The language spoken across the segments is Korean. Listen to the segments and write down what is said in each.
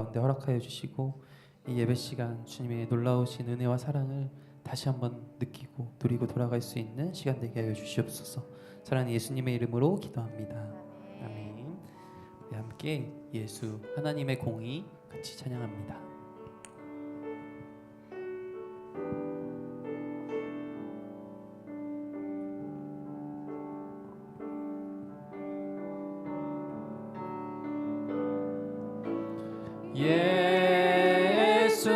가운데 허락하여 주시고 이 예배 시간 주님의 놀라우신 은혜와 사랑을 다시 한번 느끼고 누리고 돌아갈 수 있는 시간 되게 하여 주시옵소서. 사랑하는 예수님의 이름으로 기도합니다. 아멘. 우리 함께 예수 하나님의 공의 같이 찬양합니다. 예수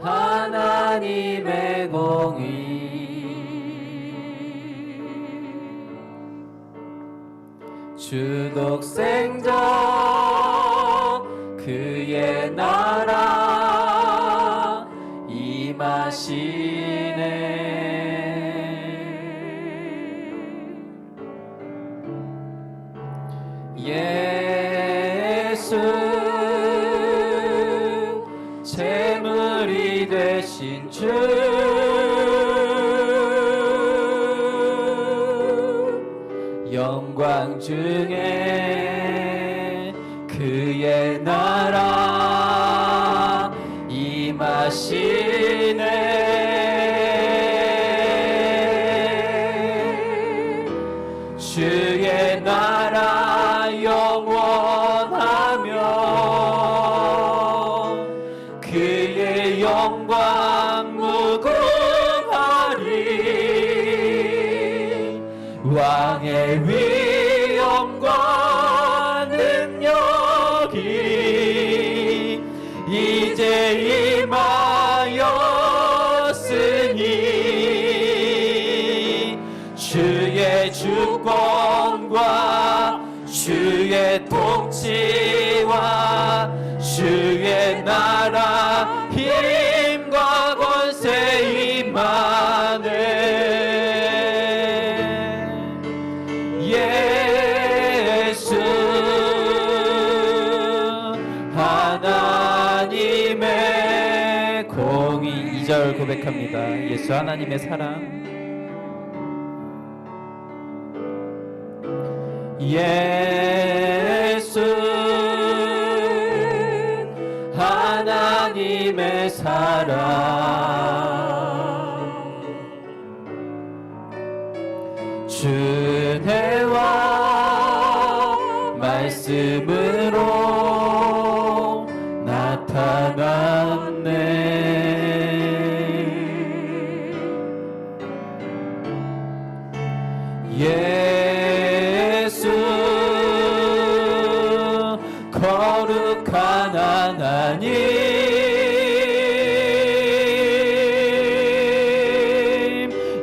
하나님의 공의 주독생자 그의 나라 임하시네. 예수 제물이 되신 주 영광 중에 그의 나라 임하시네. 주의 나라 영원하며 그의 영광 무궁하리. 왕의 위엄과 능력이 이제 임하였으니 주의 주권과 주의 통치와 주의 나라 힘과 권세 임하네. 예수 하나님의 공의. 2절 고백합니다. 예수 하나님의 사랑. 예수 하나님의 사랑 주내와 말씀으로 나타났네. 예수 거룩한 하나님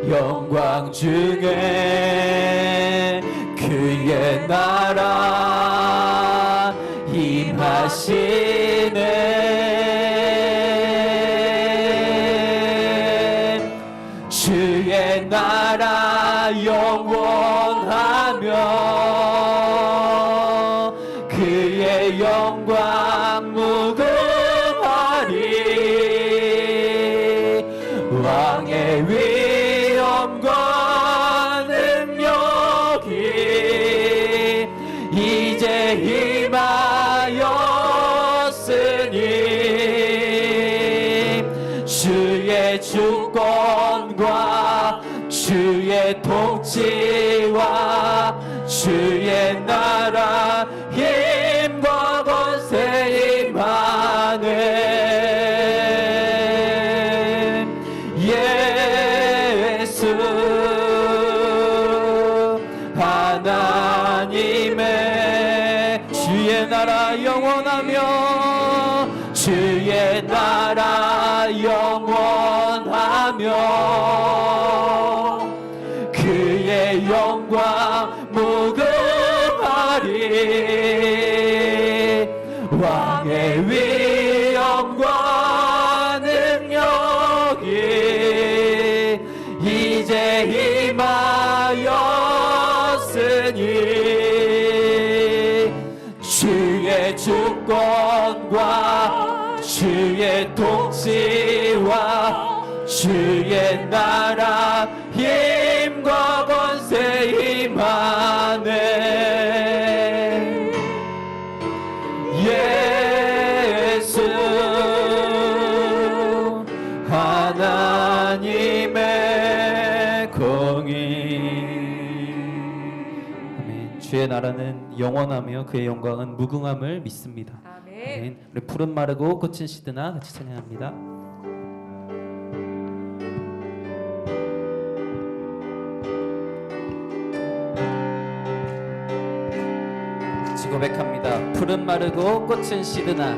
영광 중에 그의 나라 임하시네. 주의 나라 영원하며 그의 영광 무궁하리. 왕의 위엄과 능력이 이제 임하였으니 주의 주권과 주의 통치와 주의 나라 힘과 권세 임하네. 예수 하나님의 주의 나라 영원하며 주의 나라 영원하며 그의 영광 무궁하리. 왕의 위엄과 능력이 이제 임하였으니 주의 주권과 주의 통치와 주의 나라 힘과 권세 임하네. 예수 하나님의 공의. 아멘. 주의 나라는 영원하며 그의 영광은 무궁함을 믿습니다. 아멘. 우리 푸른 마르고 꽃은 시드나 같이 찬양합니다. 고백합니다. 푸른 마르고 꽃은 시드나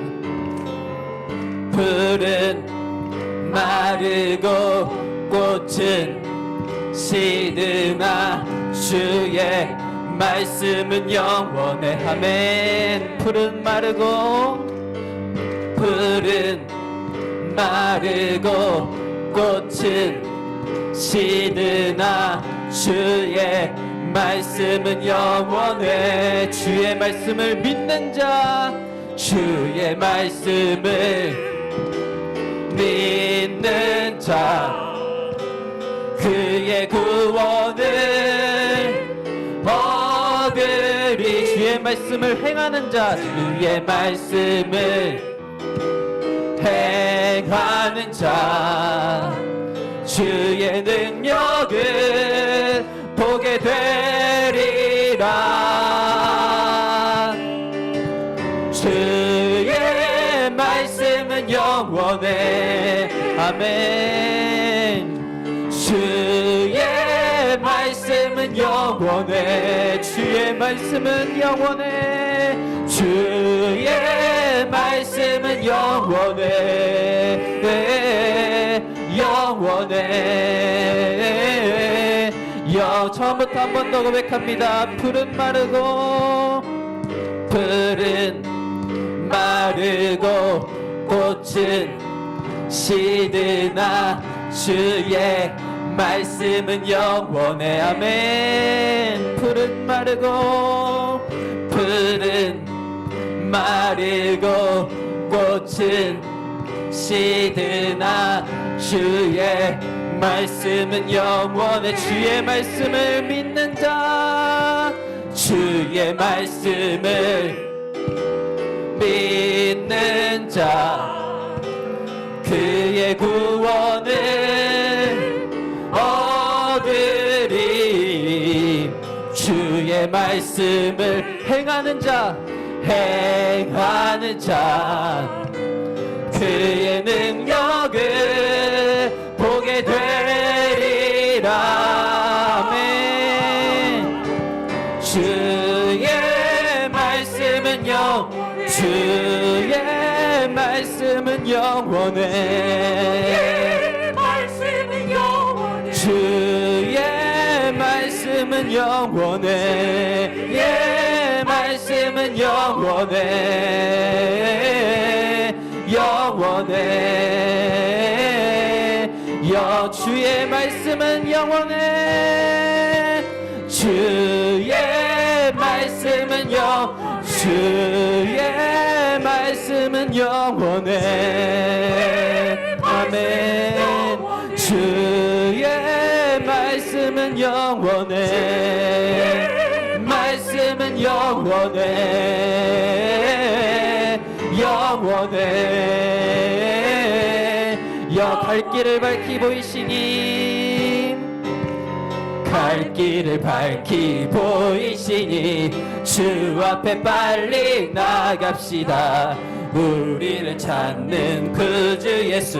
푸른 마르고 꽃은 시드나 주의 말씀은 영원해. 아멘. 푸른 마르고 꽃은 시드나 주의 말씀은 영원해. 주의 말씀을 믿는 자, 주의 말씀을 믿는 자 그의 구원을 얻으리. 주의 말씀을 행하는 자, 주의 말씀을 행하는 자 주의 능력을 보게 되리라. 주의 말씀은 영원해. 아멘. 주의 말씀은 영원해. 주의 말씀은 영원해. 주의 말씀은 영원해. 영원해. 처음부터 한 번 더 고백합니다. 푸른 마르고 꽃은 시드나 주의 말씀은 영원해. 아멘. 푸른 마르고 꽃은 시드나 주의 말씀은 영원해. 주의 말씀을 믿는 자, 주의 말씀을 믿는 자 그의 구원을 얻으리. 주의 말씀을 행하는 자 그의 능력을 보게 되리라. 아멘. 주의 말씀은 영원해. 주의 말씀은 영원해. 주의 말씀은 영원해. 예, 말씀은 영원해. 영원해. 주의 말씀은 영원해. 주의 말씀은 주의 말씀은 영원해. 아멘. 주의 말씀은 영원해. 말씀은 영원해. 영원해. 갈 길을 밝히 보이시니 갈 길을 밝히 보이시니 주 앞에 빨리 나갑시다. 우리를 찾는 그 주 예수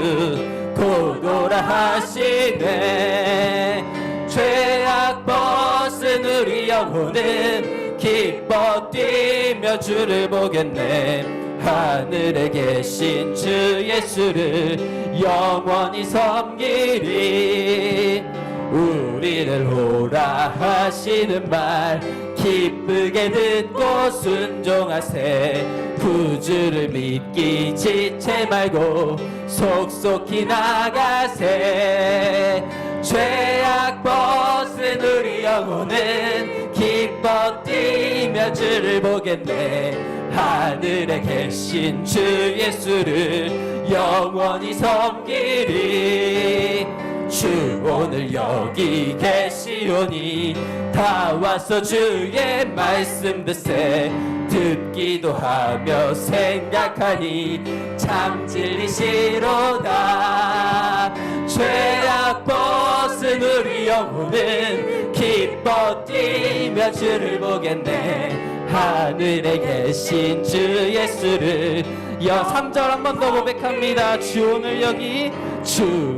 곧 오라 하시네. 죄악 벗은 우리 영혼은 기뻐 뛰며 주를 보겠네. 하늘에 계신 주 예수를 영원히 섬기리. 우리를 오라 하시는 말 기쁘게 듣고 순종하세. 구주를 믿기 지체 말고 속속히 나가세. 죄악 벗은 우리 영혼은 기뻐 뛰며 주를 보겠네. 하늘에 계신 주 예수를 영원히 섬기리. 주 오늘 여기 계시오니 다 와서 주의 말씀 듣세. 듣기도 하며 생각하니 참 진리시로다. 죄악 벗은 우리 영혼은 기뻐 뛰며 주를 보겠네. 하늘에 계신 주 예수를 3절 한 번 더 고백합니다. 주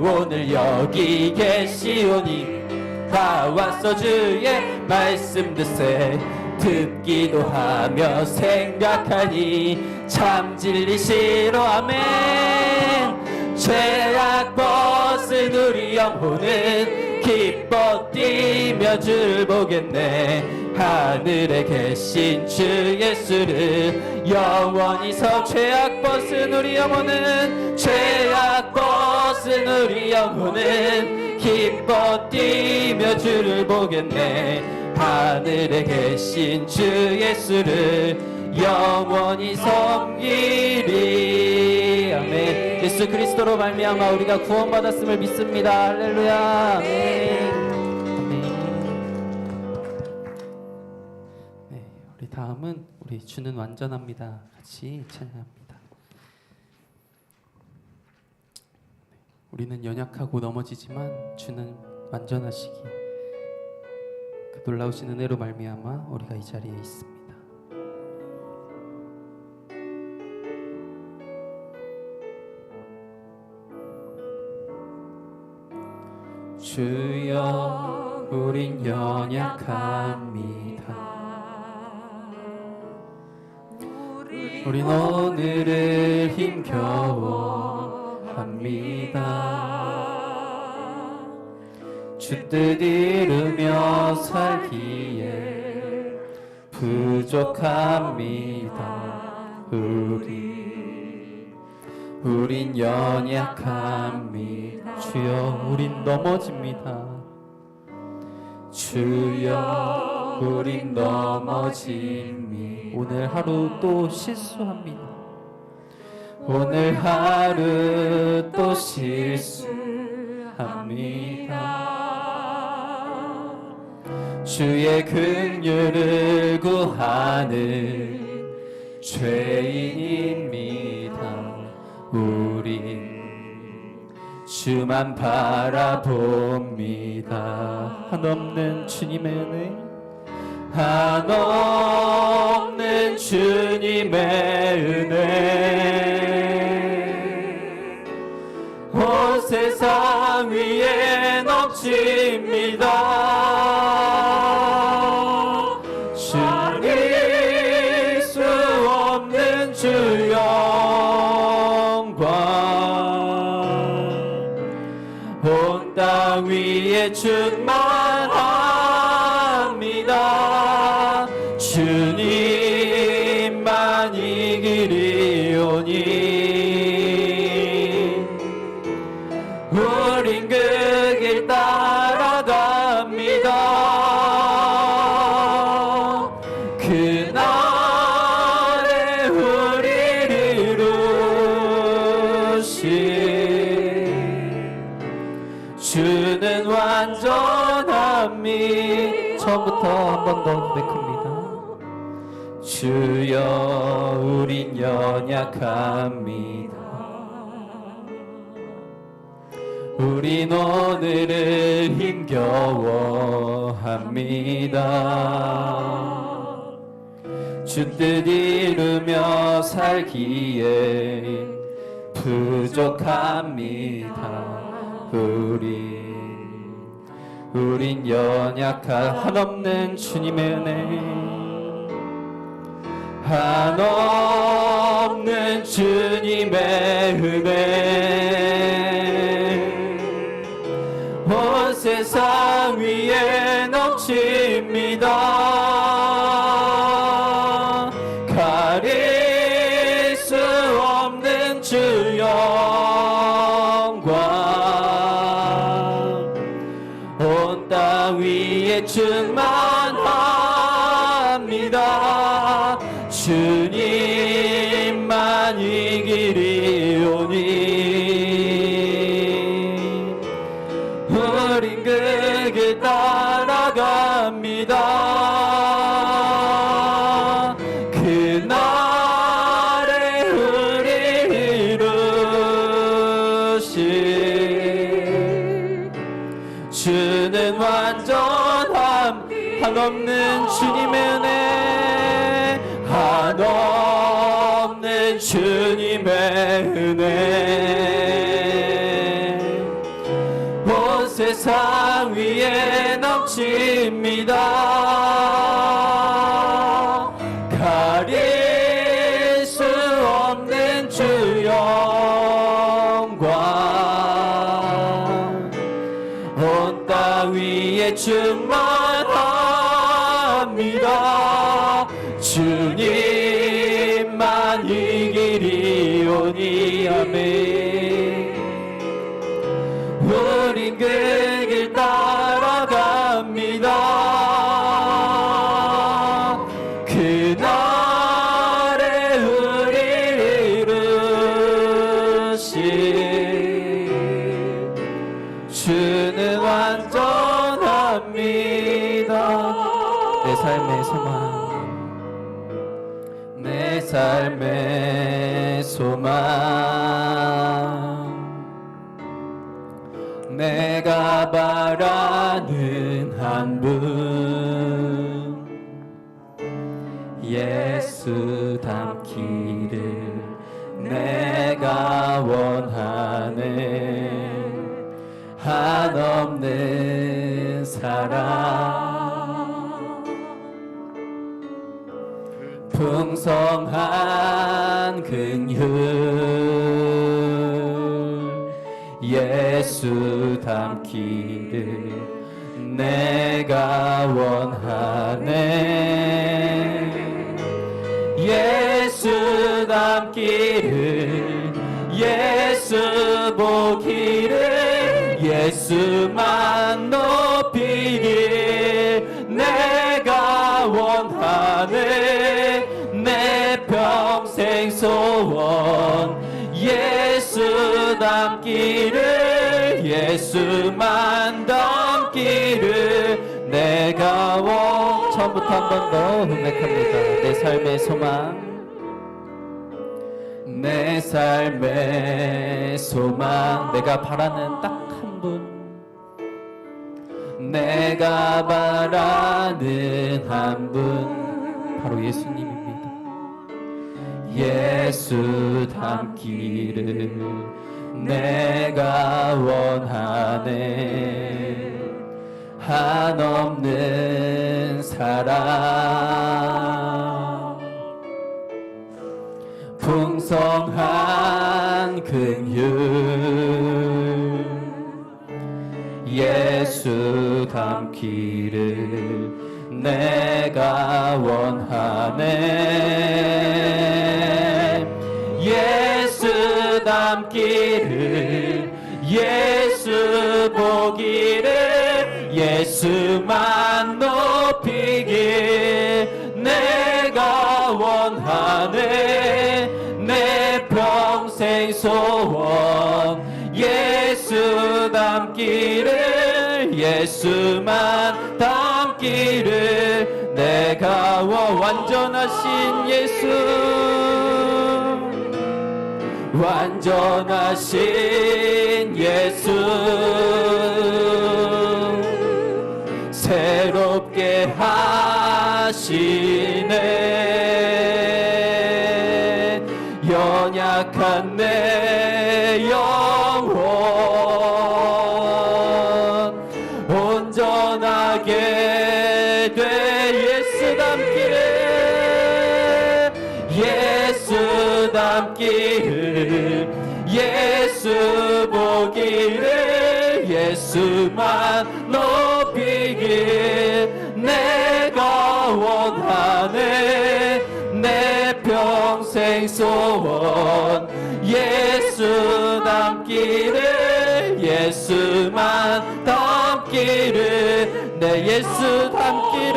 오늘 여기 계시오니 다 왔어 주의 말씀 듣세. 듣기도 하며 생각하니 참 진리시로. 아멘. 죄악 벗은 우리 영혼은 기뻐 뛰며 주를 보겠네. 하늘에 계신 주 예수를 영원히 죄악 벗은 우리 영혼은 기뻐 뛰며 주를 보겠네. 하늘에 계신 주 예수를 영원히 섬기리. 아멘. 예수 그리스도로 말미암아 우리가 구원받았음을 믿습니다. 할렐루야. 아멘. 우리 다음은 우리 주는 완전합니다. 같이 찬양합니다. 우리는 연약하고 넘어지지만 주는 완전하시기, 그 놀라우신 은혜로 말미암아 우리가 이 자리에 있습니다. 주여 우린 연약합니다. 우린 오늘을 힘겨워합니다. 주 뜻 이루며 살기에 부족합니다. 우린 연약합니다. 주여 우린 넘어집니다. 주여 우린 넘어집니다. 오늘 하루 또 실수합니다. 오늘 하루 또 실수합니다. 주의 긍휼을 구하는 죄인입니다. 우린 주만 바라봅니다. 한없는 주님의 은혜, 한없는 주님의 은혜 온 세상 위에 넘칩니다. 줄일 수 없는 주 영광 온 땅 위에 충만합니다. 주님만 이기리오니 우린 그 길 따라갑니다. 그날에 우리를 이루신 주는 완전함이. 처음부터 한 번 더 고백합니다. 주여 우린 연약합니다. 우린 오늘을 힘겨워합니다. 주 뜻 이루며 살기에 부족합니다. 우린 연약한 한없는 주님의 은혜, 한없는 주님의 은혜 온 세상 위에 넘칩니다. 가릴 수 없는 주 영광 온 땅 위에 충만합니다. 주님만 이기리오니 우린 그 길 따라갑니다. 그 한없는 주님의 은혜, 한없는 주님의 은혜, 온 세상 위에 넘칩니다. 가릴 수 없는 주 영광, 온 땅 위에 충만합니다. 주님만 이 길이 오니. 아멘. 우린 그 길 따라갑니다. 그날에 우리를 이루신 주는 완전합니다. 내 삶의 소망, 내 삶의 소망, 내가 바라는 한 분, 예수 닮기를 내가 원하네. 한없는 사랑, 풍성한 긍휼, 예수 닮기를 내가 원하네. 예수 닮기를, 예수 보기를, 예수만 높이길 내가 원하네. 내 평생 소원, 예수 닮기를, 예수만 닮기를 내가 처음부터 한 번 더 음맥합니다. 내 삶의 소망, 내 삶의 소망, 내가 바라는 딱 한 분, 내가 바라는 한 분, 바로 예수님입니다. 예수 닮기를 내가 원하네. 한없는 사랑, 풍성한 긍휼, 예수 닮기를 내가 원하네. 예수 닮기를, 예수 보기를, 예수만 높이길 내가 원하네. 내 평생 소원, 예수 닮기를, 예수만 닮기를 내가 완전하신 예수, 완전하신 예수, 새롭게 하시네. 연약한 내 영혼 온전하게 돼 예수 닮기를, 예수 닮기를, 예수 보기를, 예수만 높이길 내가 원하네. 내 평생 소원, 예수 닮기를, 예수만 닮기를, 내 예수 닮기를,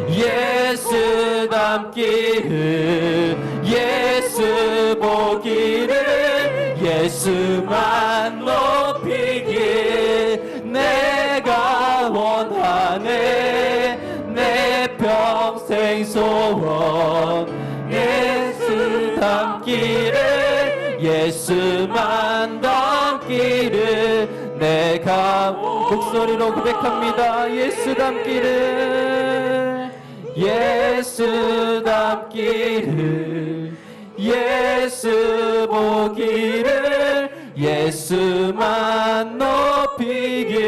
예수 닮기를, 예수 보기를, 예수만 높이길 내가 원하네. 내 평생 소원, 예수 닮기를, 예수만 닮기를 내가 목소리로 고백합니다. 예수 닮기를, 예수 닮기를, 예수 보기를, 예수만 높이길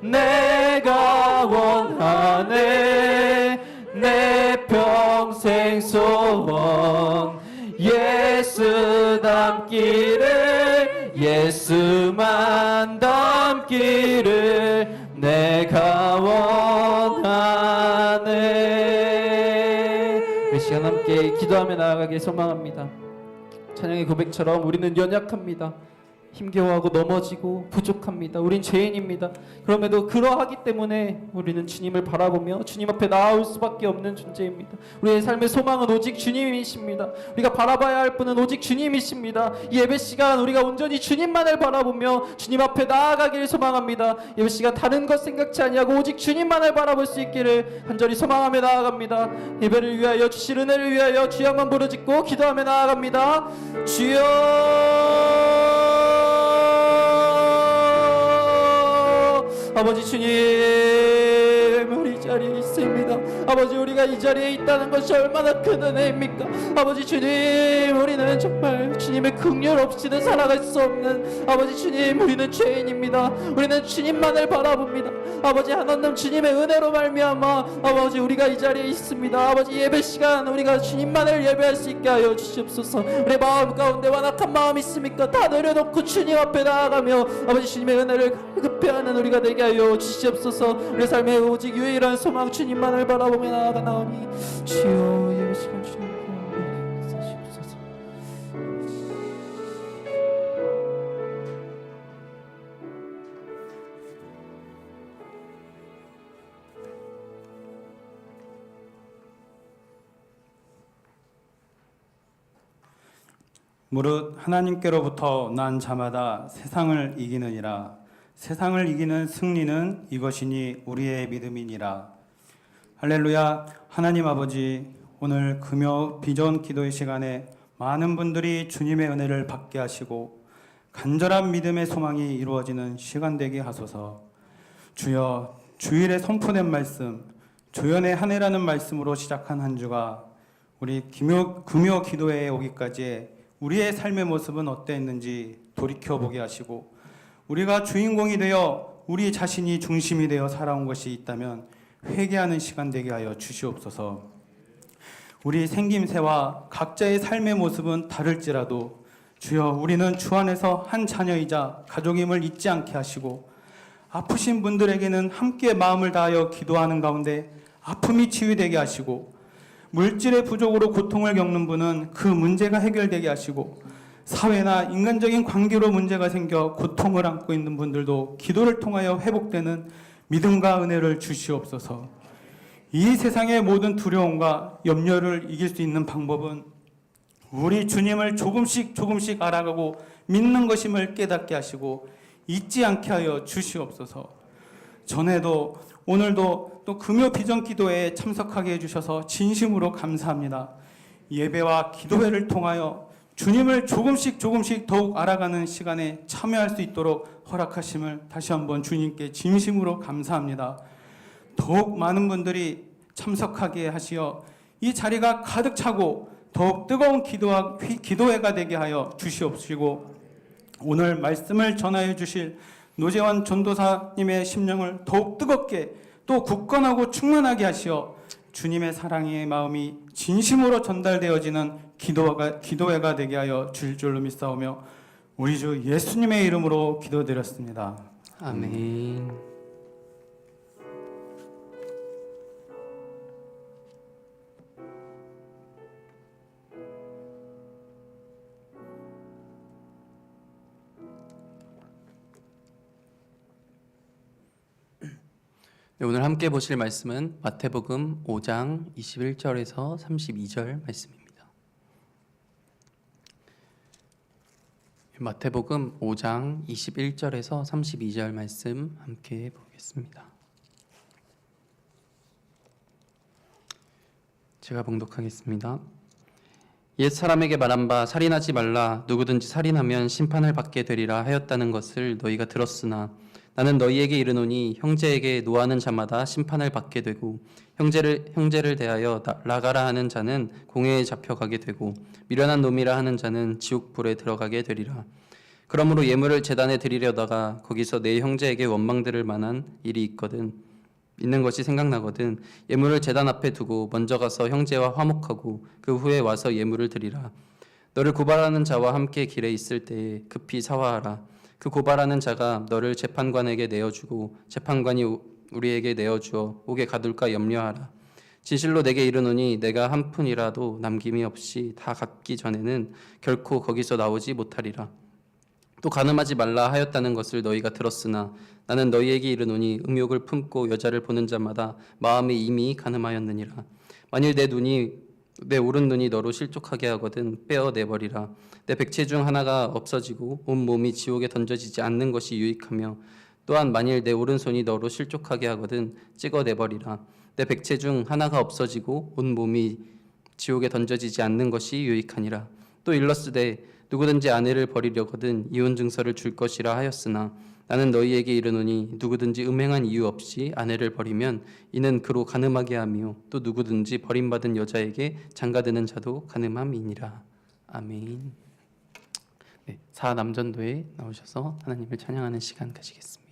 내가 원하네. 내 평생 소원 예수 닮기를, 예수만 닮기를 내가 원하네. 이 시간 함께 기도하며 나아가길 소망합니다. 찬양의 고백처럼 우리는 연약합니다. 힘겨워하고 넘어지고 부족합니다. 우린 죄인입니다. 그럼에도 그러하기 때문에 우리는 주님을 바라보며 주님 앞에 나아올 수밖에 없는 존재입니다. 우리의 삶의 소망은 오직 주님이십니다. 우리가 바라봐야 할 분은 오직 주님이십니다. 이 예배 시간 우리가 온전히 주님만을 바라보며 주님 앞에 나아가기를 소망합니다. 예배 시간 다른 것 생각지 아니하고 오직 주님만을 바라볼 수 있기를 간절히 소망하며 나아갑니다. 예배를 위하여 주실 은혜를 위하여 주여 한번 부르짖고 기도하며 나아갑니다. 주여 아버지 주님, 우리 자리에 있습니다. 아버지 우리가 이 자리에 있다는 것이 얼마나 큰 은혜입니까? 아버지 주님, 우리는 정말 주님의 긍휼 없이는 살아갈 수 없는 아버지 주님, 우리는 죄인입니다. 우리는 주님만을 바라봅니다. 아버지 하나님 주님의 은혜로 말미암아 아버지 우리가 이 자리에 있습니다. 아버지 예배 시간 우리가 주님만을 예배할 수 있게 하여 주시옵소서. 우리 마음 가운데 완악한 마음 있습니까? 다 내려놓고 주님 앞에 나아가며 아버지 주님의 은혜를 급해하는 우리가 되게 하여 주시옵소서. 우리 삶의 오직 유일한 소망 주님만을 바라보며 나아가나오니 주여 예배 시간 주님 사시옵소서. 무릇 하나님께로부터 난 자마다 세상을 이기느니라. 세상을 이기는 승리는 이것이니 우리의 믿음이니라. 할렐루야. 하나님 아버지, 오늘 금요 비전 기도의 시간에 많은 분들이 주님의 은혜를 받게 하시고 간절한 믿음의 소망이 이루어지는 시간 되게 하소서. 주여, 주일에 선포된 말씀, 조연의 한 해라는 말씀으로 시작한 한 주가 우리 금요 기도회에 오기까지 우리의 삶의 모습은 어땠는지 돌이켜보게 하시고, 우리가 주인공이 되어 우리 자신이 중심이 되어 살아온 것이 있다면 회개하는 시간 되게 하여 주시옵소서. 우리 생김새와 각자의 삶의 모습은 다를지라도 주여, 우리는 주 안에서 한 자녀이자 가족임을 잊지 않게 하시고, 아프신 분들에게는 함께 마음을 다하여 기도하는 가운데 아픔이 치유되게 하시고, 물질의 부족으로 고통을 겪는 분은 그 문제가 해결되게 하시고, 사회나 인간적인 관계로 문제가 생겨 고통을 안고 있는 분들도 기도를 통하여 회복되는 믿음과 은혜를 주시옵소서. 이 세상의 모든 두려움과 염려를 이길 수 있는 방법은 우리 주님을 조금씩 알아가고 믿는 것임을 깨닫게 하시고 잊지 않게 하여 주시옵소서. 전에도 오늘도 또 금요 비전 기도회에 참석하게 해주셔서 진심으로 감사합니다. 예배와 기도회를 통하여 주님을 조금씩 더욱 알아가는 시간에 참여할 수 있도록 허락하심을 다시 한번 주님께 진심으로 감사합니다. 더욱 많은 분들이 참석하게 하시어 이 자리가 가득 차고 더욱 뜨거운 기도회가 되게 하여 주시옵시고, 오늘 말씀을 전하여 주실 노재환 전도사님의 심령을 더욱 뜨겁게 또 굳건하고 충만하게 하시어 주님의 사랑의 마음이 진심으로 전달되어지는 기도회가 되게 하여 주실 줄로 믿사오며 우리 주 예수님의 이름으로 기도드렸습니다. 아멘. 네, 오늘 함께 보실 말씀은 마태복음 5장 21절에서 32절 말씀입니다. 마태복음 5장 21절에서 32절 말씀 함께 보겠습니다. 제가 봉독하겠습니다. 옛 사람에게 말한 바 살인하지 말라, 누구든지 살인하면 심판을 받게 되리라 하였다는 것을 너희가 들었으나 나는 너희에게 이르노니 형제에게 노하는 자마다 심판을 받게 되고 형제를 대하여 나가라 하는 자는 공회에 잡혀가게 되고 미련한 놈이라 하는 자는 지옥불에 들어가게 되리라. 그러므로 예물을 제단에 드리려다가 거기서 내 형제에게 원망들을 만한 일이 있는 것이 생각나거든 예물을 제단 앞에 두고 먼저 가서 형제와 화목하고 그 후에 와서 예물을 드리라. 너를 고발하는 자와 함께 길에 있을 때에 급히 사화하라. 그 고발하는 자가 너를 재판관에게 내어주고 재판관이 우리에게 내어주어 옥에 가둘까 염려하라. 진실로 내게 이르노니 내가 한 푼이라도 남김이 없이 다 갚기 전에는 결코 거기서 나오지 못하리라. 또 간음하지 말라 하였다는 것을 너희가 들었으나 나는 너희에게 이르노니 음욕을 품고 여자를 보는 자마다 마음이 이미 간음하였느니라. 만일 내 오른 눈이 너로 실족하게 하거든 빼어내버리라. 내 백체 중 하나가 없어지고 온 몸이 지옥에 던져지지 않는 것이 유익하며 또한 만일 내 오른손이 너로 실족하게 하거든 찍어내버리라. 내 백체 중 하나가 없어지고 온 몸이 지옥에 던져지지 않는 것이 유익하니라. 또 일렀으되 누구든지 아내를 버리려거든 이혼 증서를 줄 것이라 하였으나 나는 너희에게 이르노니 누구든지 음행한 이유 없이 아내를 버리면 이는 그로 간음하게 하며 또 누구든지 버림받은 여자에게 장가드는 자도 간음함이니라. 아멘. 네, 사남전도에 나오셔서 하나님을 찬양하는 시간 가지겠습니다.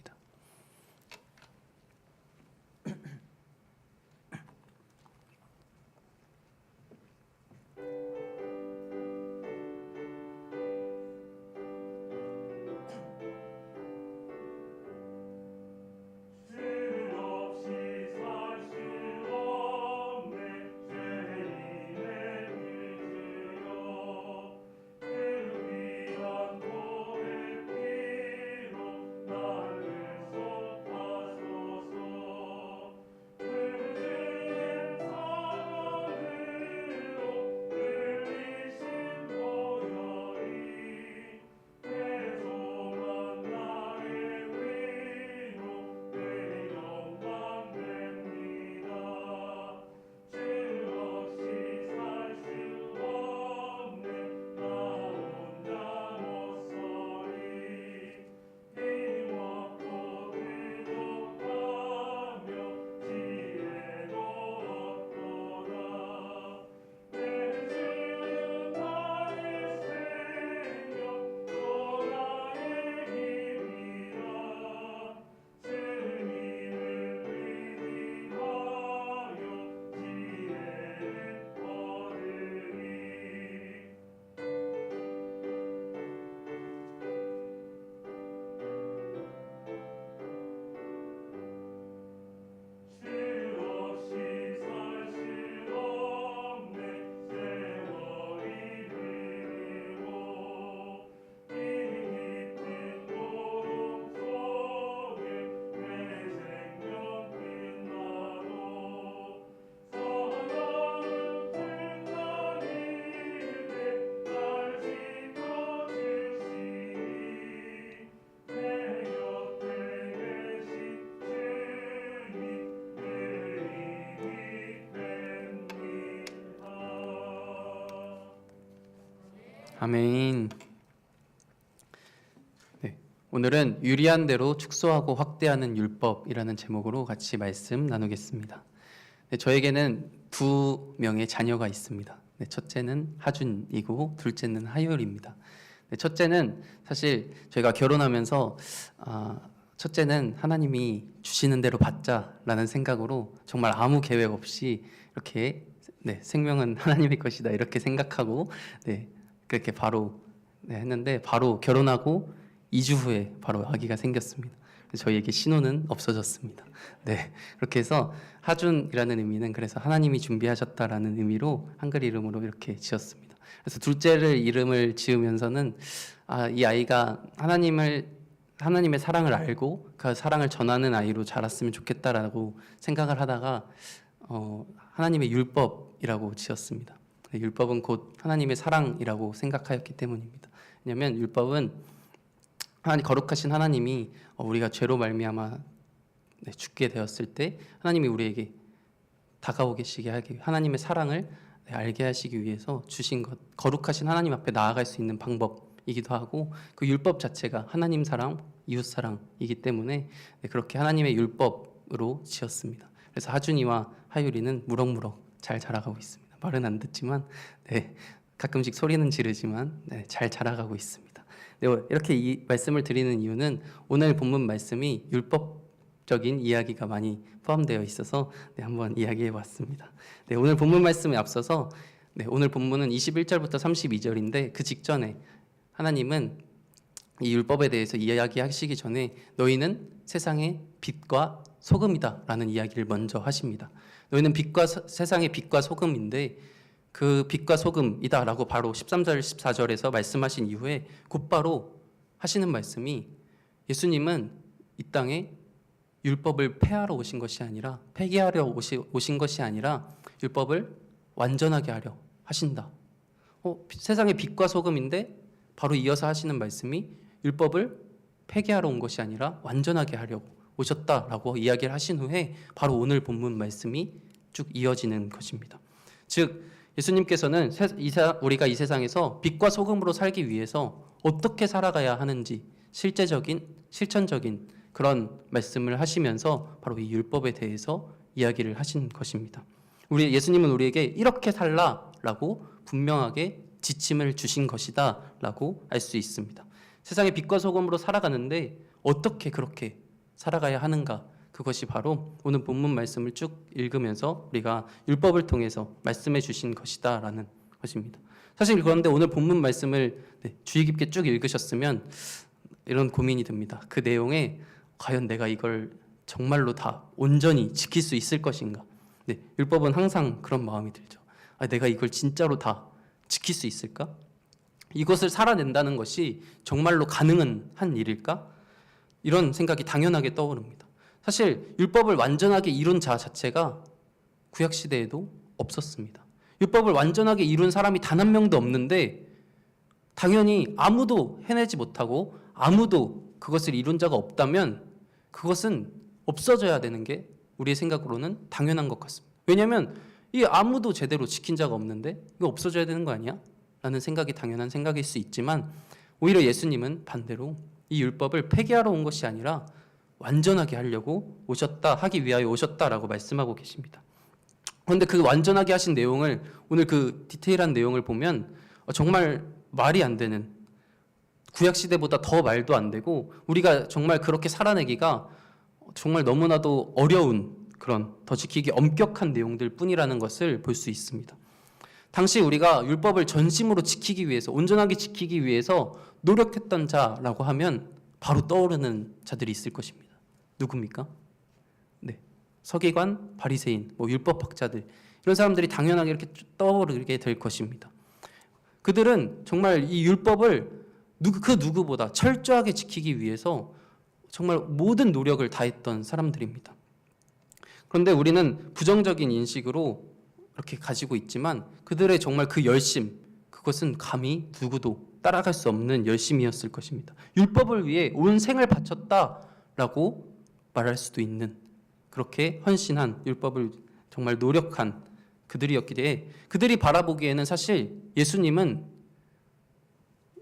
아멘. 네, 오늘은 유리한 대로 축소하고 확대하는 율법이라는 제목으로 같이 말씀 나누겠습니다. 네, 저에게는 두 명의 자녀가 있습니다. 네, 첫째는 하준이고 둘째는 하율입니다. 네, 첫째는 사실 저희가 결혼하면서 첫째는 하나님이 주시는 대로 받자라는 생각으로 정말 아무 계획 없이 이렇게 생명은 하나님의 것이다 이렇게 생각하고 그렇게 바로 했는데 바로 결혼하고 2주 후에 바로 아기가 생겼습니다. 저희에게 신호는 없어졌습니다. 네, 그렇게 해서 하준이라는 의미는 그래서 하나님이 준비하셨다라는 의미로 한글 이름으로 이렇게 지었습니다. 그래서 둘째를 이름을 지으면서는 이 아이가 하나님의 사랑을 알고 그 사랑을 전하는 아이로 자랐으면 좋겠다라고 생각을 하다가 하나님의 율법이라고 지었습니다. 율법은 곧 하나님의 사랑이라고 생각하였기 때문입니다. 왜냐하면 율법은 거룩하신 하나님이 우리가 죄로 말미암아 죽게 되었을 때 하나님이 우리에게 다가오게 하기 하나님의 사랑을 알게 하시기 위해서 주신 것, 거룩하신 하나님 앞에 나아갈 수 있는 방법이기도 하고 그 율법 자체가 하나님 사랑, 이웃 사랑이기 때문에 그렇게 하나님의 율법으로 지었습니다. 그래서 하준이와 하율이는 무럭무럭 잘 자라가고 있습니다. 말은 안 듣지만 가끔씩 소리는 지르지만 잘 자라가고 있습니다. 이렇게 이 말씀을 드리는 이유는 오늘 본문 말씀이 율법적인 이야기가 많이 포함되어 있어서 한번 이야기해 봤습니다. 오늘 본문 말씀에 앞서서 오늘 본문은 21절부터 32절인데 그 직전에 하나님은 이 율법에 대해서 이야기하시기 전에 너희는 세상의 빛과 소금이다라는 이야기를 먼저 하십니다. 너희는 세상의 빛과 소금인데 그 빛과 소금이다라고 바로 13절 14절에서 말씀하신 이후에 곧바로 하시는 말씀이 예수님은 이 땅에 율법을 폐하러 오신 것이 아니라 폐기하려 오신 것이 아니라 율법을 완전하게 하려 하신다. 세상의 빛과 소금인데 바로 이어서 하시는 말씀이 율법을 폐기하러 온 것이 아니라 완전하게 하려고 오셨다라고 이야기를 하신 후에 바로 오늘 본문 말씀이 쭉 이어지는 것입니다. 즉 예수님께서는 우리가 이 세상에서 빛과 소금으로 살기 위해서 어떻게 살아가야 하는지 실제적인 실천적인 그런 말씀을 하시면서 바로 이 율법에 대해서 이야기를 하신 것입니다. 예수님은 우리에게 이렇게 살라라고 분명하게 지침을 주신 것이다라고 알 수 있습니다. 세상의 빛과 소금으로 살아가는데 어떻게 그렇게 살아가야 하는가? 그것이 바로 오늘 본문 말씀을 쭉 읽으면서 우리가 율법을 통해서 말씀해 주신 것이다라는 것입니다. 사실 그런데 오늘 본문 말씀을 주의 깊게 쭉 읽으셨으면 이런 고민이 듭니다. 그 내용에 과연 내가 이걸 정말로 다 온전히 지킬 수 있을 것인가? 율법은 항상 그런 마음이 들죠. 내가 이걸 진짜로 다 지킬 수 있을까? 이것을 살아낸다는 것이 정말로 가능한 한 일일까? 이런 생각이 당연하게 떠오릅니다. 사실 율법을 완전하게 이룬 자 자체가 구약 시대에도 없었습니다. 율법을 완전하게 이룬 사람이 단 한 명도 없는데 당연히 아무도 해내지 못하고 아무도 그것을 이룬 자가 없다면 그것은 없어져야 되는 게 우리의 생각으로는 당연한 것 같습니다. 왜냐하면 이 아무도 제대로 지킨 자가 없는데 이거 없어져야 되는 거 아니야? 라는 생각이 당연한 생각일 수 있지만 오히려 예수님은 반대로 이 율법을 폐기하러 온 것이 아니라 완전하게 하려고 하기 위하여 오셨다라고 말씀하고 계십니다. 그런데 그 완전하게 하신 내용을 오늘 그 디테일한 내용을 보면 정말 말이 안 되는 구약 시대보다 더 말도 안 되고 우리가 정말 그렇게 살아내기가 정말 너무나도 어려운 그런 더 지키기 엄격한 내용들 뿐이라는 것을 볼 수 있습니다. 당시 우리가 율법을 전심으로 지키기 위해서 온전하게 지키기 위해서 노력했던 자라고 하면 바로 떠오르는 자들이 있을 것입니다. 누굽니까? 서기관, 바리새인, 율법학자들 이런 사람들이 당연하게 이렇게 떠오르게 될 것입니다. 그들은 정말 이 율법을 그 누구보다 철저하게 지키기 위해서 정말 모든 노력을 다했던 사람들입니다. 그런데 우리는 부정적인 인식으로 이렇게 가지고 있지만 그들의 정말 그 열심, 그것은 감히 누구도 따라갈 수 없는 열심이었을 것입니다. 율법을 위해 온 생을 바쳤다라고 말할 수도 있는 그렇게 헌신한 율법을 정말 노력한 그들이었기에 그들이 바라보기에는 사실 예수님은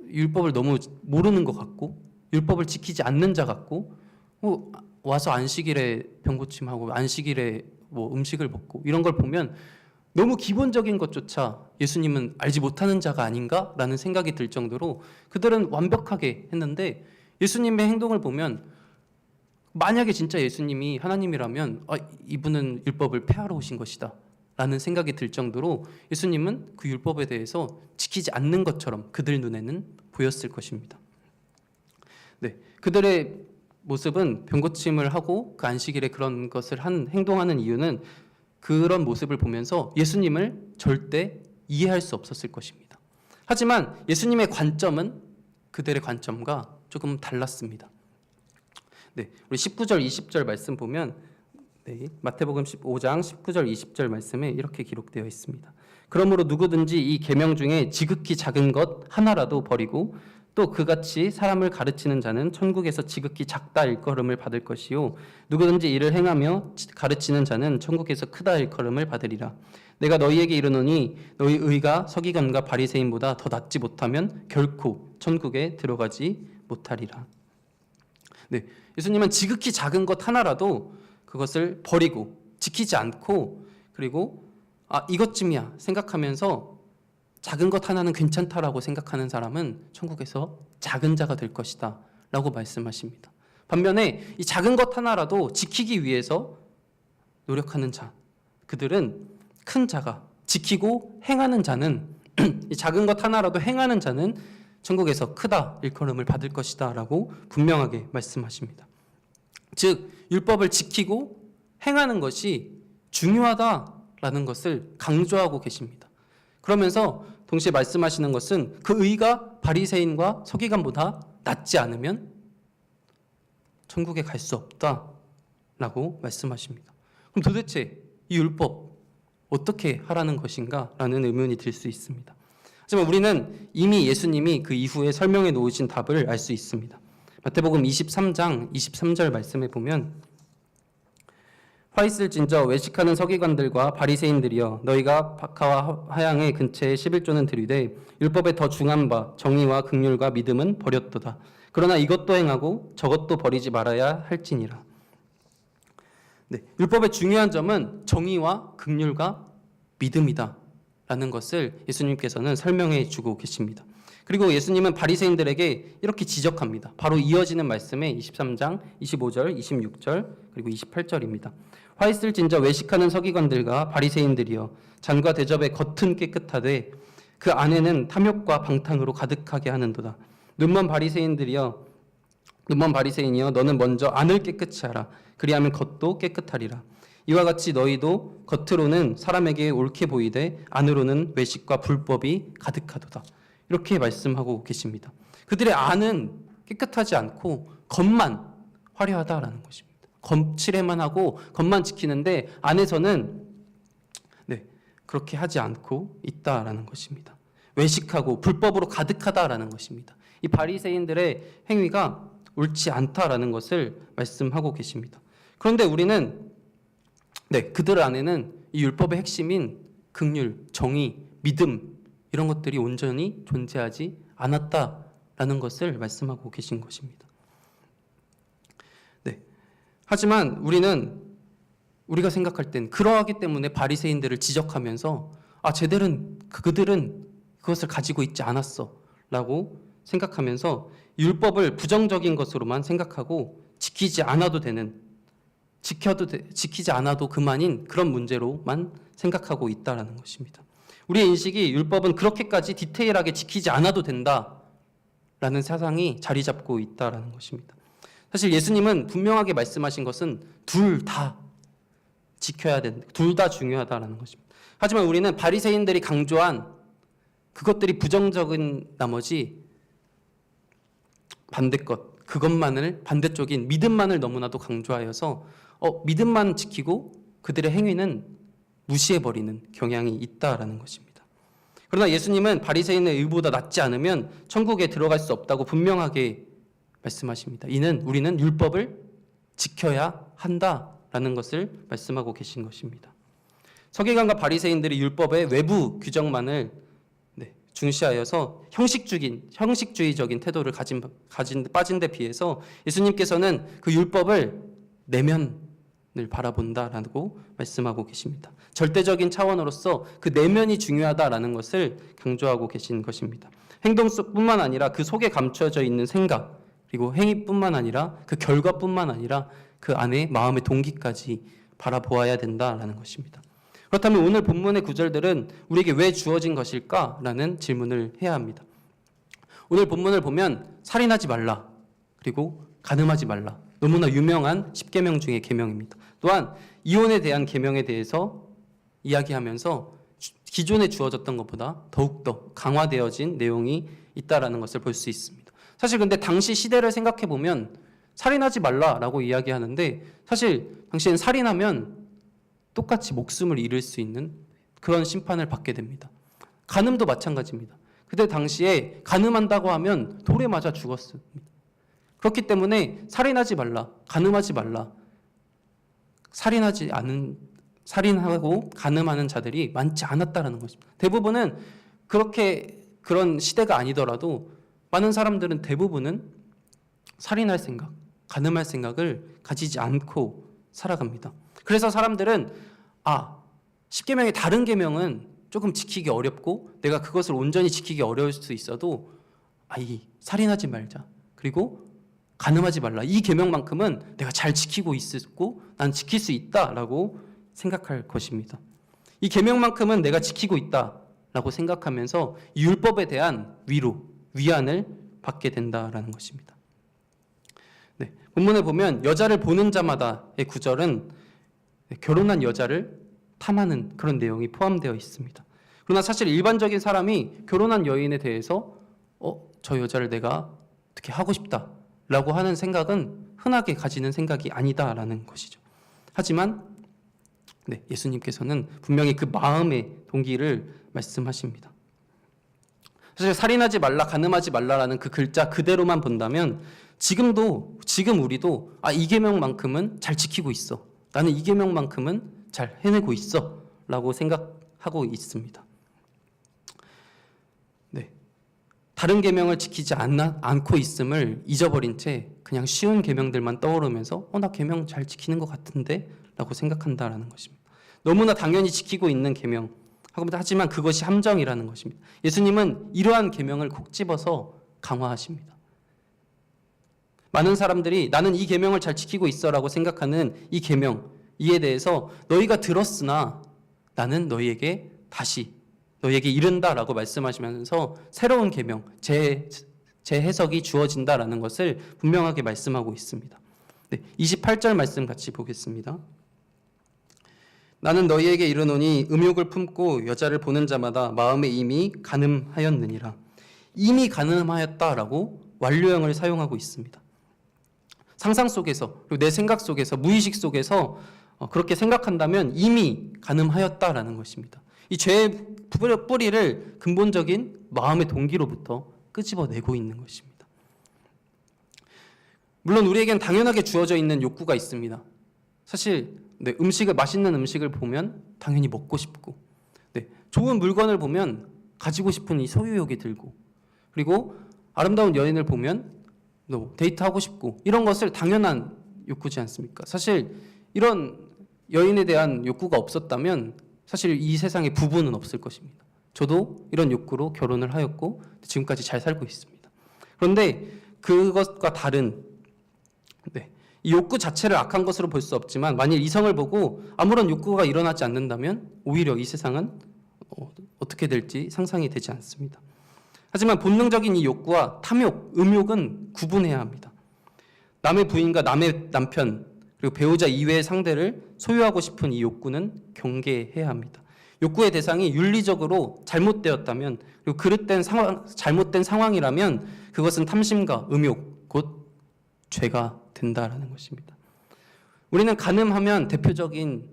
율법을 너무 모르는 것 같고 율법을 지키지 않는 자 같고 와서 안식일에 병고침하고 안식일에 음식을 먹고 이런 걸 보면 너무 기본적인 것조차 예수님은 알지 못하는 자가 아닌가라는 생각이 들 정도로 그들은 완벽하게 했는데 예수님의 행동을 보면 만약에 진짜 예수님이 하나님이라면 이분은 율법을 폐하러 오신 것이다 라는 생각이 들 정도로 예수님은 그 율법에 대해서 지키지 않는 것처럼 그들 눈에는 보였을 것입니다. 그들의 모습은 병고침을 하고 그 안식일에 그런 것을 행동하는 이유는 그런 모습을 보면서 예수님을 절대 이해할 수 없었을 것입니다. 하지만 예수님의 관점은 그들의 관점과 조금 달랐습니다. 우리 19절, 20절 말씀 보면 마태복음 15장 19절, 20절 말씀에 이렇게 기록되어 있습니다. 그러므로 누구든지 이 계명 중에 지극히 작은 것 하나라도 버리고 또 그같이 사람을 가르치는 자는 천국에서 지극히 작다 일컬음을 받을 것이요 누구든지 이를 행하며 가르치는 자는 천국에서 크다 일컬음을 받으리라. 내가 너희에게 이르노니 너희 의가 서기관과 바리새인보다 더 낫지 못하면 결코 천국에 들어가지 못하리라. 네, 예수님은 지극히 작은 것 하나라도 그것을 버리고 지키지 않고 그리고 이것쯤이야 생각하면서 작은 것 하나는 괜찮다라고 생각하는 사람은 천국에서 작은 자가 될 것이다 라고 말씀하십니다. 반면에 이 작은 것 하나라도 지키기 위해서 노력하는 자, 그들은 큰 자가 지키고 행하는 자는 이 작은 것 하나라도 행하는 자는 천국에서 크다 일컬음을 받을 것이다 라고 분명하게 말씀하십니다. 즉 율법을 지키고 행하는 것이 중요하다라는 것을 강조하고 계십니다. 그러면서 동시에 말씀하시는 것은 그 의가 바리새인과 서기관보다 낫지 않으면 천국에 갈 수 없다라고 말씀하십니다. 그럼 도대체 이 율법 어떻게 하라는 것인가? 라는 의문이 들 수 있습니다. 하지만 우리는 이미 예수님이 그 이후에 설명해 놓으신 답을 알 수 있습니다. 마태복음 23장 23절 말씀에 보면 화 있을진저 외식하는 서기관들과 바리새인들이여 너희가 박하와 하양의 근처에 11조는 들이되 율법에 더 중한 바 정의와 긍휼과 믿음은 버렸도다. 그러나 이것도 행하고 저것도 버리지 말아야 할지니라. 네, 율법의 중요한 점은 정의와 긍휼과 믿음이다 라는 것을 예수님께서는 설명해 주고 계십니다. 그리고 예수님은 바리새인들에게 이렇게 지적합니다. 바로 이어지는 말씀에 23장 25절, 26절 그리고 28절입니다. 화 있을진저 외식하는 서기관들과 바리새인들이여 잔과 대접의 겉은 깨끗하되 그 안에는 탐욕과 방탕으로 가득하게 하는도다. 눈먼 바리새인이여 너는 먼저 안을 깨끗이 하라. 그리하면 겉도 깨끗하리라. 이와 같이 너희도 겉으로는 사람에게 옳게 보이되 안으로는 외식과 불법이 가득하도다. 이렇게 말씀하고 계십니다. 그들의 안은 깨끗하지 않고 겉만 화려하다라는 것입니다. 겉칠해만 하고 겉만 지키는데 안에서는 그렇게 하지 않고 있다라는 것입니다. 외식하고 불법으로 가득하다라는 것입니다. 이 바리새인들의 행위가 옳지 않다라는 것을 말씀하고 계십니다. 그런데 우리는 그들 안에는 이 율법의 핵심인 긍휼, 정의, 믿음 이런 것들이 온전히 존재하지 않았다라는 것을 말씀하고 계신 것입니다. 하지만 우리가 생각할 땐 그러하기 때문에 바리새인들을 지적하면서 그들은 그것을 가지고 있지 않았어라고 생각하면서 율법을 부정적인 것으로만 생각하고 지키지 않아도 그만인 그런 문제로만 생각하고 있다라는 것입니다. 우리의 인식이 율법은 그렇게까지 디테일하게 지키지 않아도 된다라는 사상이 자리 잡고 있다라는 것입니다. 사실 예수님은 분명하게 말씀하신 것은 둘 다 지켜야 된다. 둘 다 중요하다라는 것입니다. 하지만 우리는 바리새인들이 강조한 그것들이 부정적인 나머지 그것만을 반대쪽인 믿음만을 너무나도 강조하여서 믿음만 지키고 그들의 행위는 무시해버리는 경향이 있다라는 것입니다. 그러나 예수님은 바리새인의 의보다 낫지 않으면 천국에 들어갈 수 없다고 분명하게 말씀하십니다. 이는 우리는 율법을 지켜야 한다라는 것을 말씀하고 계신 것입니다. 서기관과 바리새인들이 율법의 외부 규정만을 중시하여서 형식주의적인 태도를 빠진 데 비해서 예수님께서는 그 율법을 내면을 바라본다라고 말씀하고 계십니다. 절대적인 차원으로서 그 내면이 중요하다라는 것을 강조하고 계신 것입니다. 행동뿐만 아니라 그 속에 감춰져 있는 생각 그리고 행위뿐만 아니라 그 결과뿐만 아니라 그 안에 마음의 동기까지 바라보아야 된다라는 것입니다. 그렇다면 오늘 본문의 구절들은 우리에게 왜 주어진 것일까라는 질문을 해야 합니다. 오늘 본문을 보면 살인하지 말라 그리고 간음하지 말라 너무나 유명한 10계명 중의 계명입니다. 또한 이혼에 대한 계명에 대해서 이야기하면서 기존에 주어졌던 것보다 더욱더 강화되어진 내용이 있다라는 것을 볼 수 있습니다. 사실 근데 당시 시대를 생각해 보면 살인하지 말라라고 이야기하는데 사실 당시엔 살인하면 똑같이 목숨을 잃을 수 있는 그런 심판을 받게 됩니다. 간음도 마찬가지입니다. 그때 당시에 간음한다고 하면 돌에 맞아 죽었습니다. 그렇기 때문에 살인하지 말라, 간음하지 말라. 살인하고 간음하는 자들이 많지 않았다라는 것입니다. 대부분은 그런 시대가 아니더라도 많은 사람들은 대부분은 살인할 생각, 가늠할 생각을 가지지 않고 살아갑니다. 그래서 사람들은 십계명의 다른 계명은 조금 지키기 어렵고 내가 그것을 온전히 지키기 어려울 수 있어도 이 살인하지 말자, 그리고 간음하지 말라, 이 계명만큼은 내가 잘 지키고 있고 난 지킬 수 있다라고 생각할 것입니다. 이 계명만큼은 내가 지키고 있다라고 생각하면서 이 율법에 대한 위안을 받게 된다라는 것입니다. 네, 본문에 보면 여자를 보는 자마다의 구절은 결혼한 여자를 탐하는 그런 내용이 포함되어 있습니다. 그러나 사실 일반적인 사람이 결혼한 여인에 대해서 저 여자를 내가 어떻게 하고 싶다라고 하는 생각은 흔하게 가지는 생각이 아니다라는 것이죠. 하지만 예수님께서는 분명히 그 마음의 동기를 말씀하십니다. 사실 살인하지 말라, 간음하지 말라라는 그 글자 그대로만 본다면 지금 우리도 이 계명만큼은 잘 지키고 있어, 나는 이 계명만큼은 잘 해내고 있어 라고 생각하고 있습니다. 다른 계명을 지키지 않고 있음을 잊어버린 채 그냥 쉬운 계명들만 떠오르면서 나 계명 잘 지키는 것 같은데 라고 생각한다라는 것입니다. 너무나 당연히 지키고 있는 계명, 하지만 그것이 함정이라는 것입니다. 예수님은 이러한 계명을 콕 집어서 강화하십니다. 많은 사람들이 나는 이 계명을 잘 지키고 있어라고 생각하는 이 계명, 이에 대해서 너희가 들었으나 나는 너희에게 이른다라고 말씀하시면서 새로운 계명, 재해석이 주어진다라는 것을 분명하게 말씀하고 있습니다. 28절 말씀 같이 보겠습니다. 나는 너희에게 이르노니 음욕을 품고 여자를 보는 자마다 마음에 이미 간음하였느니라. 이미 간음하였다라고 완료형을 사용하고 있습니다. 상상 속에서, 그리고 내 생각 속에서, 무의식 속에서 그렇게 생각한다면 이미 간음하였다라는 것입니다. 이 죄의 뿌리를 근본적인 마음의 동기로부터 끄집어내고 있는 것입니다. 물론 우리에겐 당연하게 주어져 있는 욕구가 있습니다. 사실 맛있는 음식을 보면 당연히 먹고 싶고, 좋은 물건을 보면 가지고 싶은 이 소유욕이 들고, 그리고 아름다운 여인을 보면 데이트하고 싶고, 이런 것을 당연한 욕구지 않습니까? 사실 이런 여인에 대한 욕구가 없었다면 사실 이 세상에 부부는 없을 것입니다. 저도 이런 욕구로 결혼을 하였고 지금까지 잘 살고 있습니다. 그런데 그것과 다른 이 욕구 자체를 악한 것으로 볼 수 없지만 만일 이성을 보고 아무런 욕구가 일어나지 않는다면 오히려 이 세상은 어떻게 될지 상상이 되지 않습니다. 하지만 본능적인 이 욕구와 탐욕, 음욕은 구분해야 합니다. 남의 부인과 남의 남편, 그리고 배우자 이외의 상대를 소유하고 싶은 이 욕구는 경계해야 합니다. 욕구의 대상이 윤리적으로 잘못되었다면, 그리고 잘못된 상황이라면 그것은 탐심과 음욕, 곧 죄가 된다라는 것입니다. 우리는 간음하면 대표적인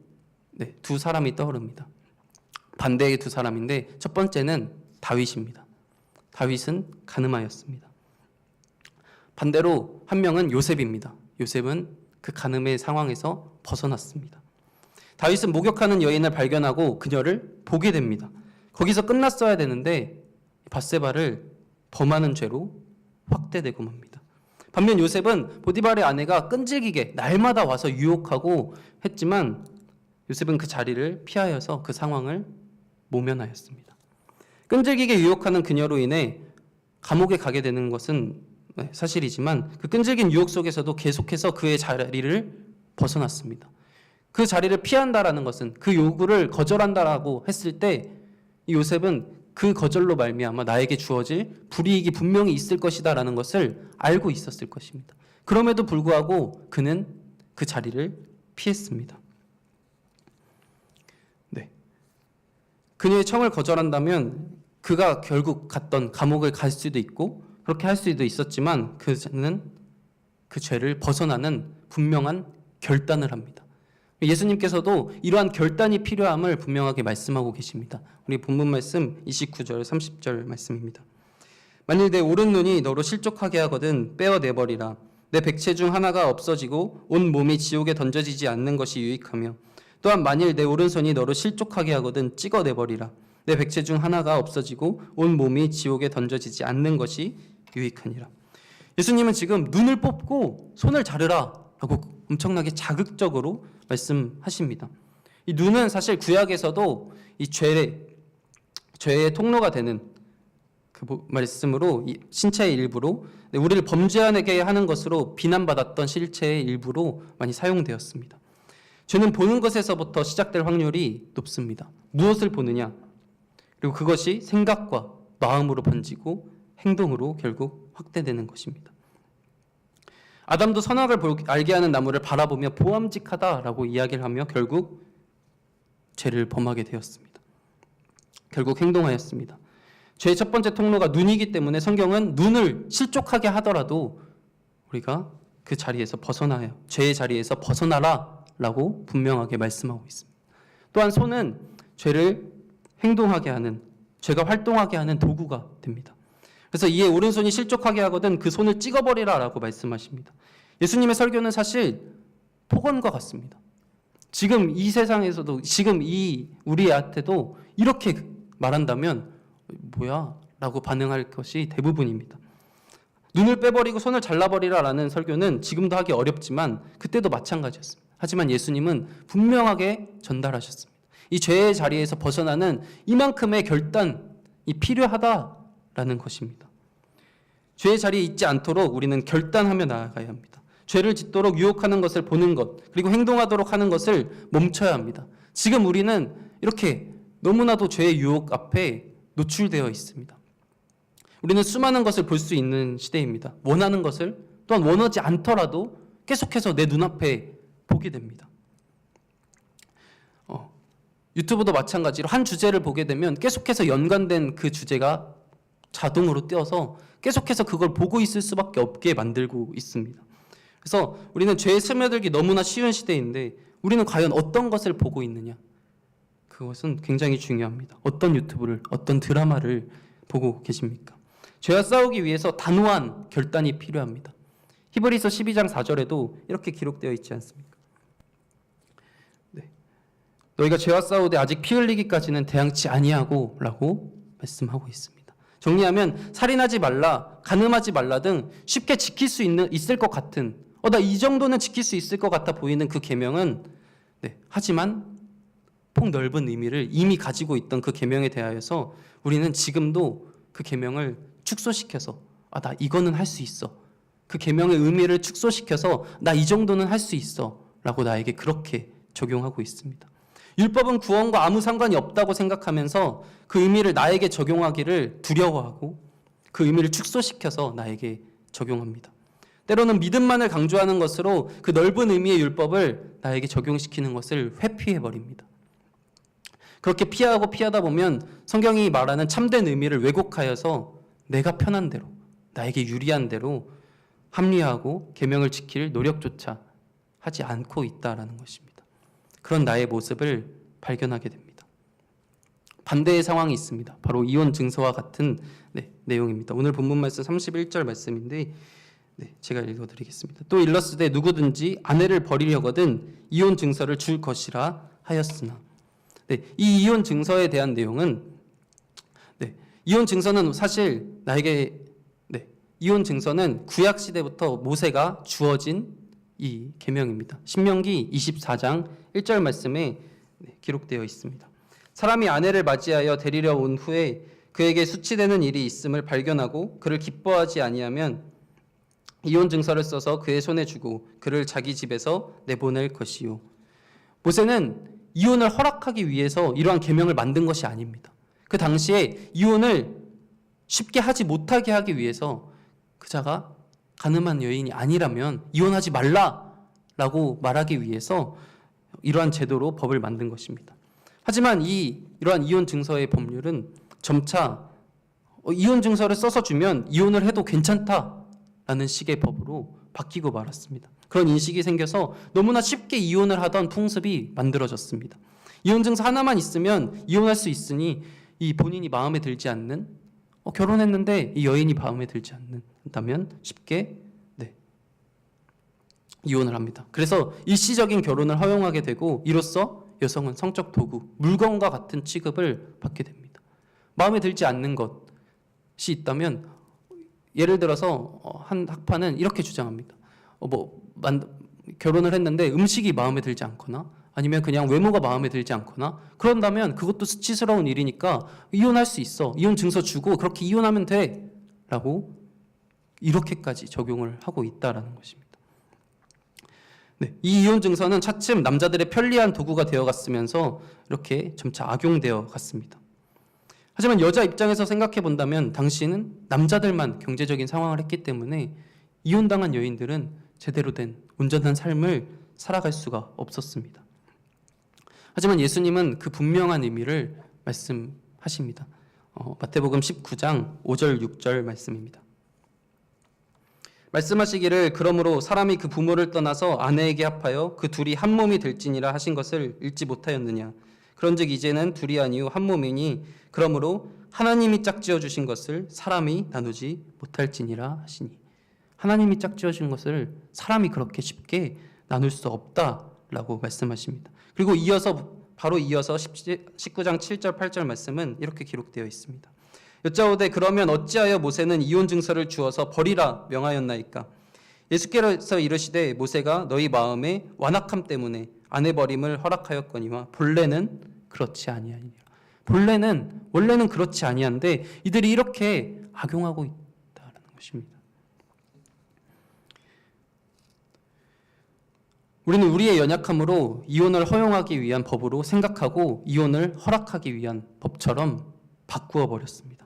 두 사람이 떠오릅니다. 반대의 두 사람인데 첫 번째는 다윗입니다. 다윗은 간음하였습니다. 반대로 한 명은 요셉입니다. 요셉은 그 간음의 상황에서 벗어났습니다. 다윗은 목욕하는 여인을 발견하고 그녀를 보게 됩니다. 거기서 끝났어야 되는데 밧세바를 범하는 죄로 확대되고 맙니다. 반면 요셉은 보디발의 아내가 끈질기게 날마다 와서 유혹하고 했지만 요셉은 그 자리를 피하여서 그 상황을 모면하였습니다. 끈질기게 유혹하는 그녀로 인해 감옥에 가게 되는 것은 사실이지만 그 끈질긴 유혹 속에서도 계속해서 그의 자리를 벗어났습니다. 그 자리를 피한다라는 것은 그 요구를 거절한다라고 했을 때 요셉은 그 거절로 말미암아 나에게 주어질 불이익이 분명히 있을 것이다라는 것을 알고 있었을 것입니다. 그럼에도 불구하고 그는 그 자리를 피했습니다. 그녀의 청을 거절한다면 그가 결국 갔던 감옥을 갈 수도 있고 그렇게 할 수도 있었지만 그는 그 죄를 벗어나는 분명한 결단을 합니다. 예수님께서도 이러한 결단이 필요함을 분명하게 말씀하고 계십니다. 우리 본문 말씀 29절 30절 말씀입니다. 만일 내 오른눈이 너로 실족하게 하거든 빼어내버리라. 내 백체 중 하나가 없어지고 온 몸이 지옥에 던져지지 않는 것이 유익하며 또한 만일 내 오른손이 너로 실족하게 하거든 찍어내버리라. 내 백체 중 하나가 없어지고 온 몸이 지옥에 던져지지 않는 것이 유익하니라. 예수님은 지금 눈을 뽑고 손을 자르라 라고 엄청나게 자극적으로 말씀하십니다. 이 눈은 사실 구약에서도 이 죄의 통로가 되는 말씀으로 이 신체의 일부로 우리를 범죄하게 하는 것으로 비난받았던 실체의 일부로 많이 사용되었습니다. 죄는 보는 것에서부터 시작될 확률이 높습니다. 무엇을 보느냐? 그리고 그것이 생각과 마음으로 번지고 행동으로 결국 확대되는 것입니다. 아담도 선악을 알게 하는 나무를 바라보며 보암직하다라고 이야기를 하며 결국 죄를 범하게 되었습니다. 결국 행동하였습니다. 죄의 첫 번째 통로가 눈이기 때문에 성경은 눈을 실족하게 하더라도 우리가 그 자리에서 벗어나야, 죄의 자리에서 벗어나라 라고 분명하게 말씀하고 있습니다. 또한 손은 죄를 행동하게 하는, 죄가 활동하게 하는 도구가 됩니다. 그래서 이에 오른손이 실족하게 하거든 그 손을 찍어버리라 라고 말씀하십니다. 예수님의 설교는 사실 폭언과 같습니다. 지금 이 세상에서도, 지금 이 우리한테도 이렇게 말한다면 뭐야? 라고 반응할 것이 대부분입니다. 눈을 빼버리고 손을 잘라버리라 라는 설교는 지금도 하기 어렵지만 그때도 마찬가지였습니다. 하지만 예수님은 분명하게 전달하셨습니다. 이 죄의 자리에서 벗어나는 이만큼의 결단이 필요하다라는 것입니다. 죄의 자리에 있지 않도록 우리는 결단하며 나아가야 합니다. 죄를 짓도록 유혹하는 것을 보는 것, 그리고 행동하도록 하는 것을 멈춰야 합니다. 지금 우리는 이렇게 너무나도 죄의 유혹 앞에 노출되어 있습니다. 우리는 수많은 것을 볼 수 있는 시대입니다. 원하는 것을, 또한 원하지 않더라도 계속해서 내 눈앞에 보게 됩니다. 유튜브도 마찬가지로 한 주제를 보게 되면 계속해서 연관된 그 주제가 자동으로 띄어서 계속해서 그걸 보고 있을 수밖에 없게 만들고 있습니다. 그래서 우리는 죄에 스며들기 너무나 쉬운 시대인데 우리는 과연 어떤 것을 보고 있느냐? 그것은 굉장히 중요합니다. 어떤 유튜브를, 어떤 드라마를 보고 계십니까? 죄와 싸우기 위해서 단호한 결단이 필요합니다. 히브리서 12장 4절에도 이렇게 기록되어 있지 않습니까? 네. 너희가 죄와 싸우되 아직 피 흘리기까지는 대항치 아니하고 라고 말씀하고 있습니다. 정리하면 살인하지 말라, 간음하지 말라 등 쉽게 지킬 수 있을 것 같은, 나 이 정도는 지킬 수 있을 것 같아 보이는 그 계명은, 하지만 폭넓은 의미를 이미 가지고 있던 그 계명에 대하여서 우리는 지금도 그 계명을 축소시켜서 나 이거는 할 수 있어. 그 계명의 의미를 축소시켜서 나 이 정도는 할 수 있어 라고 나에게 그렇게 적용하고 있습니다. 율법은 구원과 아무 상관이 없다고 생각하면서 그 의미를 나에게 적용하기를 두려워하고 그 의미를 축소시켜서 나에게 적용합니다. 때로는 믿음만을 강조하는 것으로 그 넓은 의미의 율법을 나에게 적용시키는 것을 회피해버립니다. 그렇게 피하다 보면 성경이 말하는 참된 의미를 왜곡하여서 내가 편한 대로, 나에게 유리한 대로 합리화하고 계명을 지킬 노력조차 하지 않고 있다라는 것입니다. 그런 나의 모습을 발견하게 됩니다. 반대의 상황이 있습니다. 바로 이혼 증서와 같은 내용입니다. 오늘 본문 말씀 31절 말씀인데 제가 읽어드리겠습니다. 또 일렀으되 누구든지 아내를 버리려거든 이혼 증서를 줄 것이라 하였으나, 이 이혼 증서에 대한 내용은, 이혼 증서는 사실 이혼 증서는 구약 시대부터 모세가 주어진 이 계명입니다. 신명기 24장 1절 말씀에 기록되어 있습니다. 사람이 아내를 맞이하여 데리러 온 후에 그에게 수치되는 일이 있음을 발견하고 그를 기뻐하지 아니하면 이혼 증서를 써서 그의 손에 주고 그를 자기 집에서 내보낼 것이요. 모세는 이혼을 허락하기 위해서 이러한 계명을 만든 것이 아닙니다. 그 당시에 이혼을 쉽게 하지 못하게 하기 위해서 그자가 간음한 여인이 아니라면 이혼하지 말라라고 말하기 위해서 이러한 제도로 법을 만든 것입니다. 하지만 이러한 이혼 증서의 법률은 점차 이혼 증서를 써서 주면 이혼을 해도 괜찮다라는 식의 법으로 바뀌고 말았습니다. 그런 인식이 생겨서 너무나 쉽게 이혼을 하던 풍습이 만들어졌습니다. 이혼 증서 하나만 있으면 이혼할 수 있으니 이 본인이 마음에 들지 않는, 결혼했는데 이 여인이 마음에 들지 않는다면 쉽게 이혼을 합니다. 그래서 일시적인 결혼을 허용하게 되고 이로써 여성은 성적 도구, 물건과 같은 취급을 받게 됩니다. 마음에 들지 않는 것이 있다면 예를 들어서 한 학파는 이렇게 주장합니다. 결혼을 했는데 음식이 마음에 들지 않거나 아니면 그냥 외모가 마음에 들지 않거나 그런다면 그것도 수치스러운 일이니까 이혼할 수 있어. 이혼 증서 주고 그렇게 이혼하면 돼. 라고 이렇게까지 적용을 하고 있다라는 것입니다. 네, 이 이혼 증서는 차츰 남자들의 편리한 도구가 되어갔으면서 이렇게 점차 악용되어 갔습니다. 하지만 여자 입장에서 생각해 본다면 당시는 남자들만 경제적인 상황을 했기 때문에 이혼당한 여인들은 제대로 된 온전한 삶을 살아갈 수가 없었습니다. 하지만 예수님은 그 분명한 의미를 말씀하십니다. 마태복음 19장 5절 6절 말씀입니다. 말씀하시기를 그러므로 사람이 그 부모를 떠나서 아내에게 합하여 그 둘이 한 몸이 될지니라 하신 것을 읽지 못하였느냐. 그런즉 이제는 둘이 아니요 한 몸이니 그러므로 하나님이 짝지어 주신 것을 사람이 나누지 못할지니라 하시니. 하나님이 짝지어 주신 것을 사람이 그렇게 쉽게 나눌 수 없다라고 말씀하십니다. 그리고 바로 이어서 19장 7절 8절 말씀은 이렇게 기록되어 있습니다. 여짜오되 그러면 어찌하여 모세는 이혼 증서를 주어서 버리라 명하였나이까. 예수께서 이르시되 모세가 너희 마음의 완악함 때문에 아내 버림을 허락하였거니와 본래는 그렇지 아니하니라. 원래는 그렇지 아니한데 이들이 이렇게 악용하고 있다는 것입니다. 우리는 우리의 연약함으로 이혼을 허용하기 위한 법으로 생각하고 이혼을 허락하기 위한 법처럼 바꾸어 버렸습니다.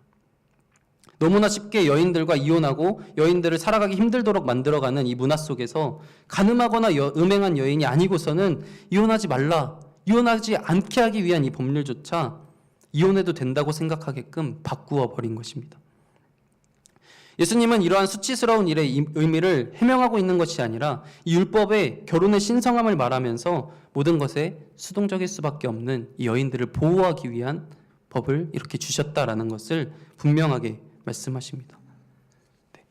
너무나 쉽게 여인들과 이혼하고 여인들을 살아가기 힘들도록 만들어가는 이 문화 속에서 가늠하거나 음행한 여인이 아니고서는 이혼하지 말라, 이혼하지 않게 하기 위한 이 법률조차 이혼해도 된다고 생각하게끔 바꾸어 버린 것입니다. 예수님은 이러한 수치스러운 일의 의미를 해명하고 있는 것이 아니라 이 율법의 결혼의 신성함을 말하면서 모든 것에 수동적일 수밖에 없는 이 여인들을 보호하기 위한 법을 이렇게 주셨다라는 것을 분명하게 말씀하십니다. 네.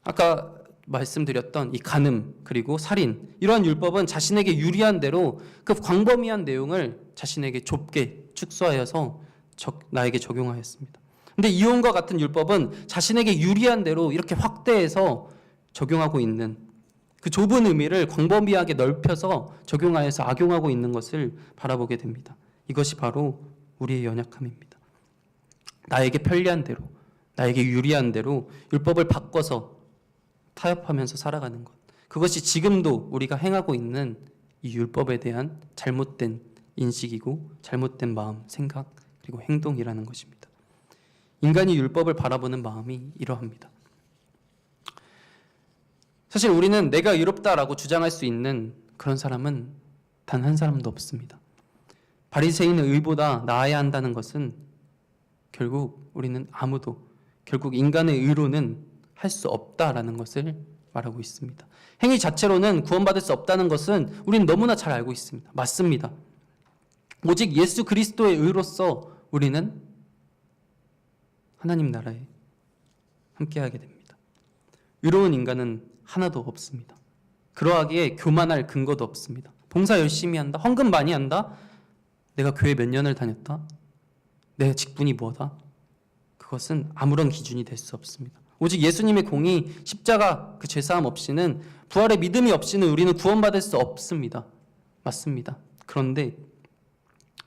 아까 말씀드렸던 이 간음 그리고 살인 이러한 율법은 자신에게 유리한 대로 그 광범위한 내용을 자신에게 좁게 축소하여서 나에게 적용하였습니다. 근데 이혼과 같은 율법은 자신에게 유리한 대로 이렇게 확대해서 적용하고 있는 그 좁은 의미를 광범위하게 넓혀서 적용하여서 악용하고 있는 것을 바라보게 됩니다. 이것이 바로 우리의 연약함입니다. 나에게 편리한 대로, 나에게 유리한 대로 율법을 바꿔서 타협하면서 살아가는 것. 그것이 지금도 우리가 행하고 있는 이 율법에 대한 잘못된 인식이고 잘못된 마음, 생각, 그리고 행동이라는 것입니다. 인간이 율법을 바라보는 마음이 이러합니다. 사실 우리는 내가 의롭다라고 주장할 수 있는 그런 사람은 단 한 사람도 없습니다. 바리새인의 의보다 나아야 한다는 것은 결국 인간의 의로는 할 수 없다라는 것을 말하고 있습니다. 행위 자체로는 구원받을 수 없다는 것은 우리는 너무나 잘 알고 있습니다. 맞습니다. 오직 예수 그리스도의 의로서 우리는 하나님 나라에 함께하게 됩니다. 의로운 인간은 하나도 없습니다. 그러하기에 교만할 근거도 없습니다. 봉사 열심히 한다, 헌금 많이 한다, 내가 교회 몇 년을 다녔다, 내 직분이 뭐다, 그것은 아무런 기준이 될 수 없습니다. 오직 예수님의 공의, 십자가 그 죄사함 없이는, 부활의 믿음이 없이는 우리는 구원받을 수 없습니다. 맞습니다. 그런데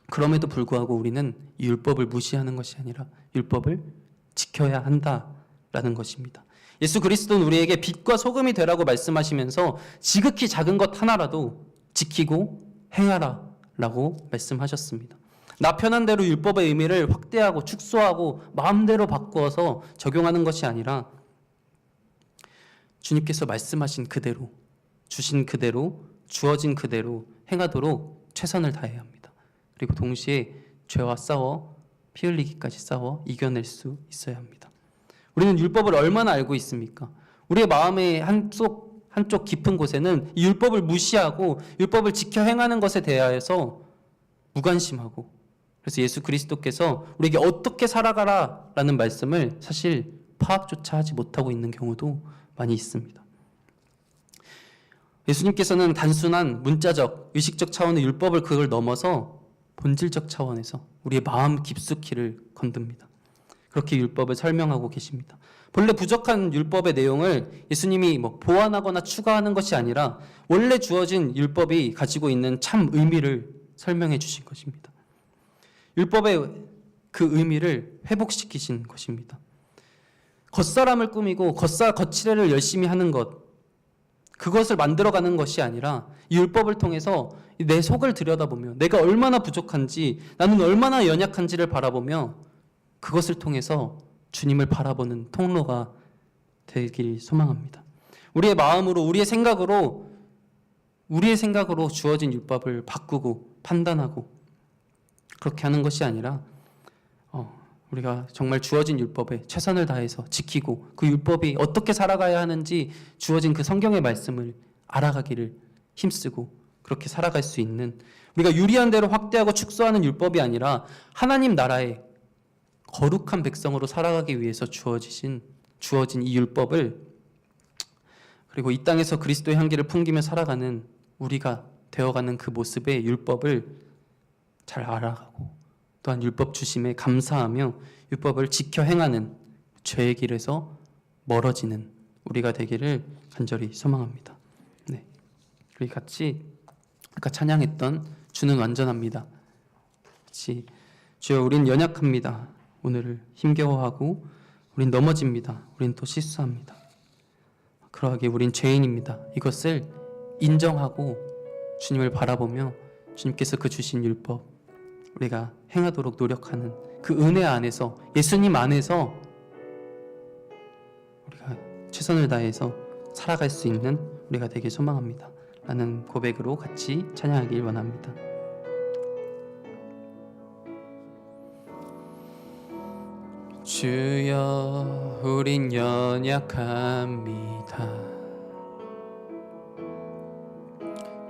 그럼에도 불구하고 우리는 이 율법을 무시하는 것이 아니라 율법을 지켜야 한다라는 것입니다. 예수 그리스도는 우리에게 빛과 소금이 되라고 말씀하시면서 지극히 작은 것 하나라도 지키고 행하라라고 말씀하셨습니다. 나 편한 대로 율법의 의미를 확대하고 축소하고 마음대로 바꾸어서 적용하는 것이 아니라 주님께서 말씀하신 그대로, 주신 그대로, 주어진 그대로 행하도록 최선을 다해야 합니다. 그리고 동시에 죄와 싸워 피 흘리기까지 싸워 이겨낼 수 있어야 합니다. 우리는 율법을 얼마나 알고 있습니까? 우리의 마음의 한쪽 깊은 곳에는 이 율법을 무시하고 율법을 지켜 행하는 것에 대하여서 무관심하고, 그래서 예수 그리스도께서 우리에게 어떻게 살아가라라는 말씀을 사실 파악조차 하지 못하고 있는 경우도 많이 있습니다. 예수님께서는 단순한 문자적, 의식적 차원의 율법을 그걸 넘어서 본질적 차원에서 우리의 마음 깊숙이를 건듭니다. 그렇게 율법을 설명하고 계십니다. 본래 부족한 율법의 내용을 예수님이 보완하거나 추가하는 것이 아니라 원래 주어진 율법이 가지고 있는 참 의미를 설명해 주신 것입니다. 율법의 그 의미를 회복시키신 것입니다. 겉사람을 꾸미고 거칠애를 열심히 하는 것, 그것을 만들어가는 것이 아니라 이 율법을 통해서 내 속을 들여다보며 내가 얼마나 부족한지, 나는 얼마나 연약한지를 바라보며 그것을 통해서 주님을 바라보는 통로가 되길 소망합니다. 우리의 마음으로, 우리의 생각으로 주어진 율법을 바꾸고 판단하고 그렇게 하는 것이 아니라 우리가 정말 주어진 율법에 최선을 다해서 지키고 그 율법이 어떻게 살아가야 하는지 주어진 그 성경의 말씀을 알아가기를 힘쓰고 그렇게 살아갈 수 있는, 우리가 유리한 대로 확대하고 축소하는 율법이 아니라 하나님 나라의 거룩한 백성으로 살아가기 위해서 주어진 이 율법을, 그리고 이 땅에서 그리스도의 향기를 풍기며 살아가는 우리가 되어가는 그 모습의 율법을 잘 알아가고 또한 율법 주심에 감사하며 율법을 지켜 행하는 죄의 길에서 멀어지는 우리가 되기를 간절히 소망합니다. 네, 우리 같이 아까 찬양했던 주는 완전합니다. 같이 주여 우린 연약합니다. 오늘을 힘겨워하고 우린 넘어집니다. 우린 또 실수합니다. 그러하기에 우린 죄인입니다. 이것을 인정하고 주님을 바라보며 주님께서 그 주신 율법 우리가 행하도록 노력하는 그 은혜 안에서, 예수님 안에서 우리가 최선을 다해서 살아갈 수 있는 우리가 되길 소망합니다. 라는 고백으로 같이 찬양하길 원합니다. 주여 우린 연약합니다.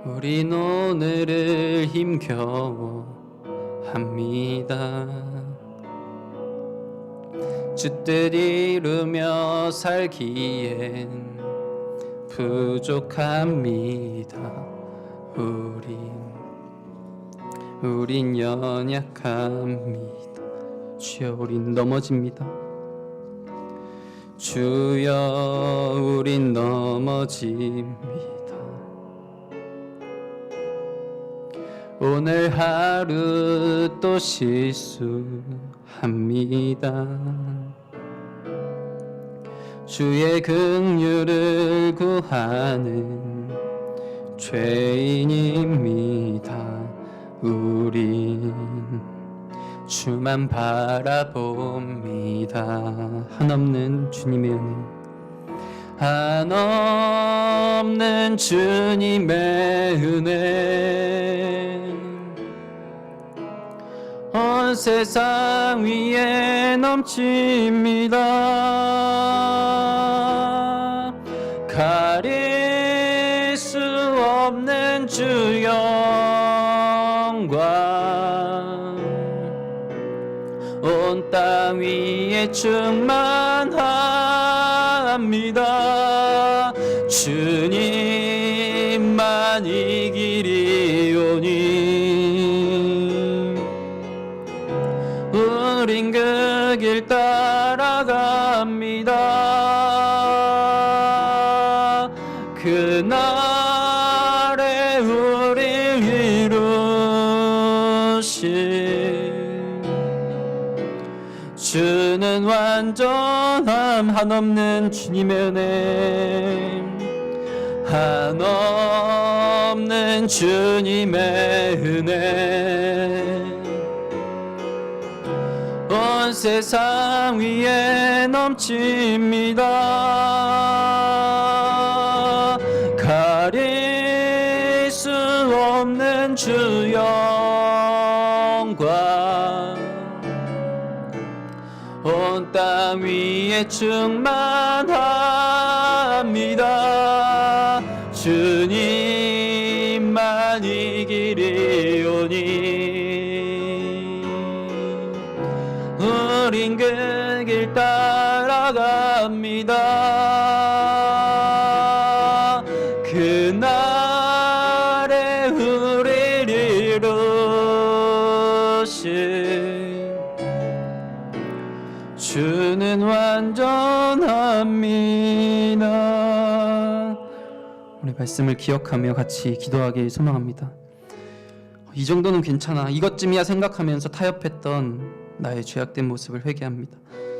우린 오늘을 힘겨워합니다. 주 뜻 이루며 살기엔 부족합니다. 우린 연약합니다. 주여 우린 넘어집니다. 주여 우린 넘어집니다. 오늘 하루 또 실수합니다. 주의 긍휼을 구하는 죄인입니다. 우린 주만 바라봅니다. 한없는 주님의 은혜, 한없는 주님의 은혜, 온 세상 위에 넘칩니다. 가릴 수 없는 주 영광, 온 땅 위에 충만합니다. 주님만 이기리오니 우린 그 길 따라갑니다. 그날에 우릴 이루신 주는 완전함, 한없는 주님의 은혜, 한없는 주님의 은혜, 온 세상 위에 넘칩니다. 가릴 수 없는 주 영광, 온 땅 위에 충만합니다. 주님만 이기리오니 우린 그 길 따라갑니다. 그날에 우릴 이루신 주는 완전합니다. 우리 말씀을 기억하며 같이 기도하길 소망합니다. 이 정도는 괜찮아, 이것쯤이야 생각하면서 타협했던 나의 죄악된 모습을 회개합니다.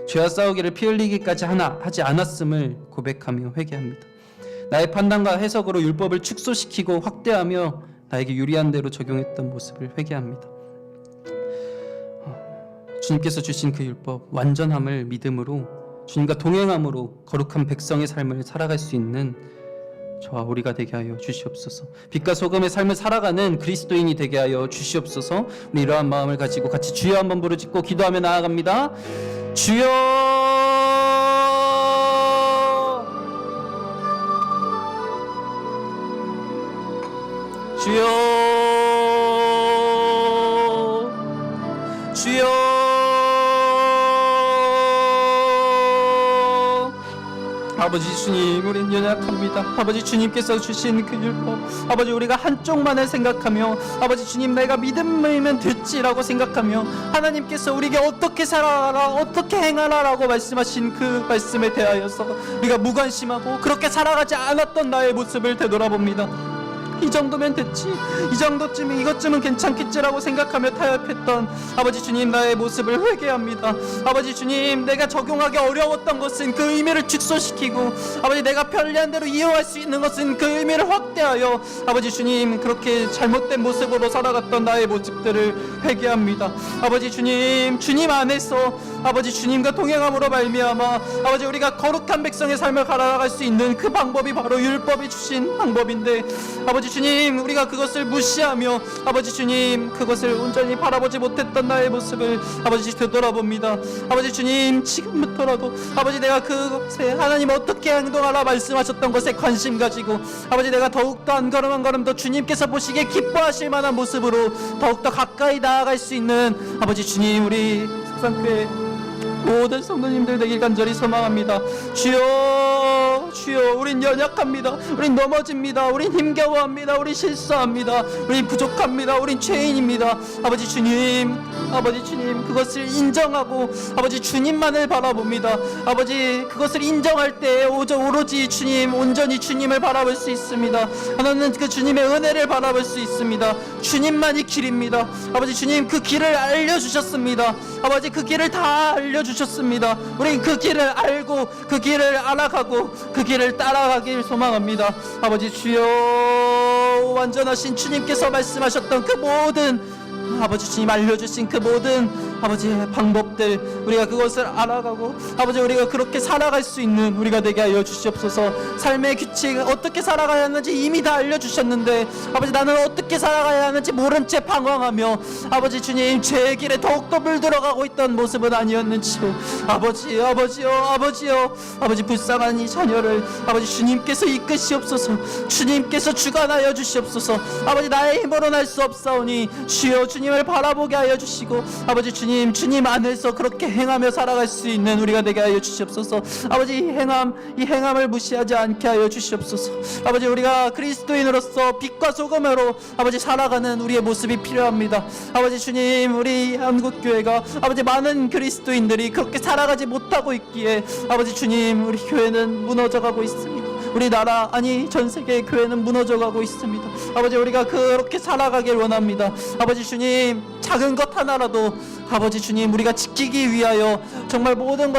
죄와 싸우기를 피 흘리기까지 하지 않았음을 고백하며 회개합니다. 나의 판단과 해석으로 율법을 축소시키고 확대하며 나에게 유리한 대로 적용했던 모습을 회개합니다. 주님께서 주신 그 율법, 완전함을 믿음으로 주님과 동행함으로 거룩한 백성의 삶을 살아갈 수 있는 저와 우리가 되게 하여 주시옵소서. 빛과 소금의 삶을 살아가는 그리스도인이 되게 하여 주시옵소서. 우리 이러한 마음을 가지고 같이 주여 한번 부르짖고 기도하며 나아갑니다. 주여, 주여, 주여. 아버지 주님, 우린 연약합니다. 아버지 주님께서 주신 그 율법, 아버지 우리가 한쪽만을 생각하며, 아버지 주님 내가 믿음이면 됐지라고 생각하며, 하나님께서 우리에게 어떻게 살아라, 어떻게 행하라 라고 말씀하신 그 말씀에 대하여서 우리가 무관심하고 그렇게 살아가지 않았던 나의 모습을 되돌아봅니다. 이 정도면 됐지, 이 정도쯤, 이것쯤은 괜찮겠지라고 생각하며 타협했던 아버지 주님, 나의 모습을 회개합니다. 아버지 주님, 내가 적용하기 어려웠던 것은 그 의미를 축소시키고, 아버지 내가 편리한 대로 이용할 수 있는 것은 그 의미를 확대하여, 아버지 주님 그렇게 잘못된 모습으로 살아갔던 나의 모습들을 회개합니다. 아버지 주님, 주님 안에서 아버지 주님과 동행함으로 말미암아 아버지 우리가 거룩한 백성의 삶을 살아갈 수 있는 그 방법이 바로 율법이 주신 방법인데, 아버지 주님, 우리가 그것을 무시하며 아버지 주님 그것을 온전히 바라보지 못했던 나의 모습을 아버지 되돌아봅니다. 아버지 주님, 지금부터라도 아버지 내가 그것에 하나님 어떻게 행동하라 말씀하셨던 것에 관심 가지고 아버지 내가 더욱더 한 걸음 한 걸음 더 주님께서 보시기에 기뻐하실 만한 모습으로 더욱더 가까이 나아갈 수 있는 아버지 주님, 우리 세상교회 모든 성도님들 되길 간절히 소망합니다. 주여, 주여, 우린 연약합니다. 우린 넘어집니다. 우린 힘겨워합니다. 우린 실수합니다. 우린 부족합니다. 우린 죄인입니다. 아버지 주님, 아버지 주님 그것을 인정하고 아버지 주님만을 바라봅니다. 아버지 그것을 인정할 때 오로지 주님, 온전히 주님을 바라볼 수 있습니다. 하나는 그 주님의 은혜를 바라볼 수 있습니다. 주님만이 길입니다. 아버지 주님 그 길을 알려주셨습니다. 아버지 그 길을 다 알려주셨습니다. 우린 그 길을 알고 그 길을 알아가고 그 길을 따라가길 소망합니다. 아버지 주여, 완전하신 주님께서 말씀하셨던 그 모든 아버지 주님 알려주신 그 모든 아버지의 방법들, 우리가 그것을 알아가고 아버지 우리가 그렇게 살아갈 수 있는 우리가 되게 하여 주시옵소서. 삶의 규칙 어떻게 살아가야 하는지 이미 다 알려주셨는데 아버지 나는 어떻게 살아가야 하는지 모른 채 방황하며 아버지 주님 죄의 길에 더욱더 물들어가고 있던 모습은 아니었는지요. 아버지요, 아버지요, 아버지요, 아버지 불쌍한 이 자녀를 아버지 주님께서 이끄시옵소서. 주님께서 주관하여 주시옵소서. 아버지 나의 힘으로는 할 수 없사오니 주여 주님을 바라보게 하여 주시고 아버지 주님 안에서 그렇게 행하며 살아갈 수 있는 우리가 되게 하여 주시옵소서. 아버지 이 행함을 무시하지 않게 하여 주시옵소서. 아버지 우리가 그리스도인으로서 빛과 소금으로 아버지 살아가는 우리의 모습이 필요합니다. 아버지 주님, 우리 한국교회가 아버지 많은 그리스도인들이 그렇게 살아가지 못하고 있기에 아버지 주님 우리 교회는 무너져가고 있습니다. 우리나라 아니 전 세계의 교회는 무너져가고 있습니다. 아버지 우리가 그렇게 살아가길 원합니다. 아버지 주님, 작은 것 하나라도 아버지 주님 우리가 지키기 위하여 정말 모든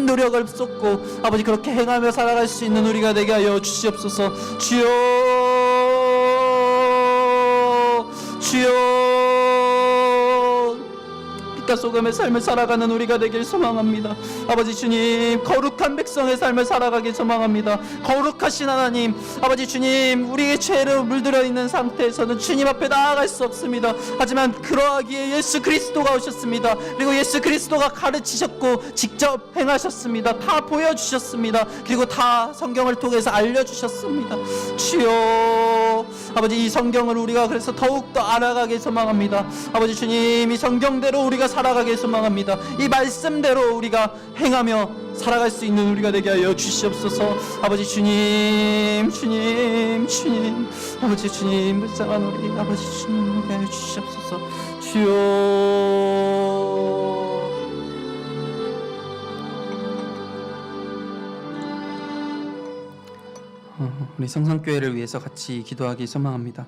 노력을 쏟고 아버지 그렇게 행하며 살아갈 수 있는 우리가 되게 하여 주시옵소서. 주여, 주여, 빛과 소금의 삶을 살아가는 우리가 되길 소망합니다. 아버지 주님, 거룩한 백성의 삶을 살아가길 소망합니다. 거룩하신 하나님, 아버지 주님, 우리의 죄로 물들어 있는 상태에서는 주님 앞에 나아갈 수 없습니다. 하지만 그러하기에 예수 그리스도가 오셨습니다. 그리고 예수 그리스도가 가르치셨고 직접 행하셨습니다. 다 보여주셨습니다. 그리고 다 성경을 통해서 알려주셨습니다. 주여, 아버지 이 성경을 우리가 그래서 더욱더 알아가길 소망합니다. 아버지 주님, 이 성경대로 우리가 살아가길 소망합니다. 이 말씀대로 우리가 행하며 살아갈 수 있는 우리가 되게 하여 주시옵소서. 아버지 주님, 주님, 주님, 아버지 주님, 불쌍한 우리 아버지 주님 되게 하여 주시옵소서. 주여, 우리 성산교회를 위해서 같이 기도하기 소망합니다.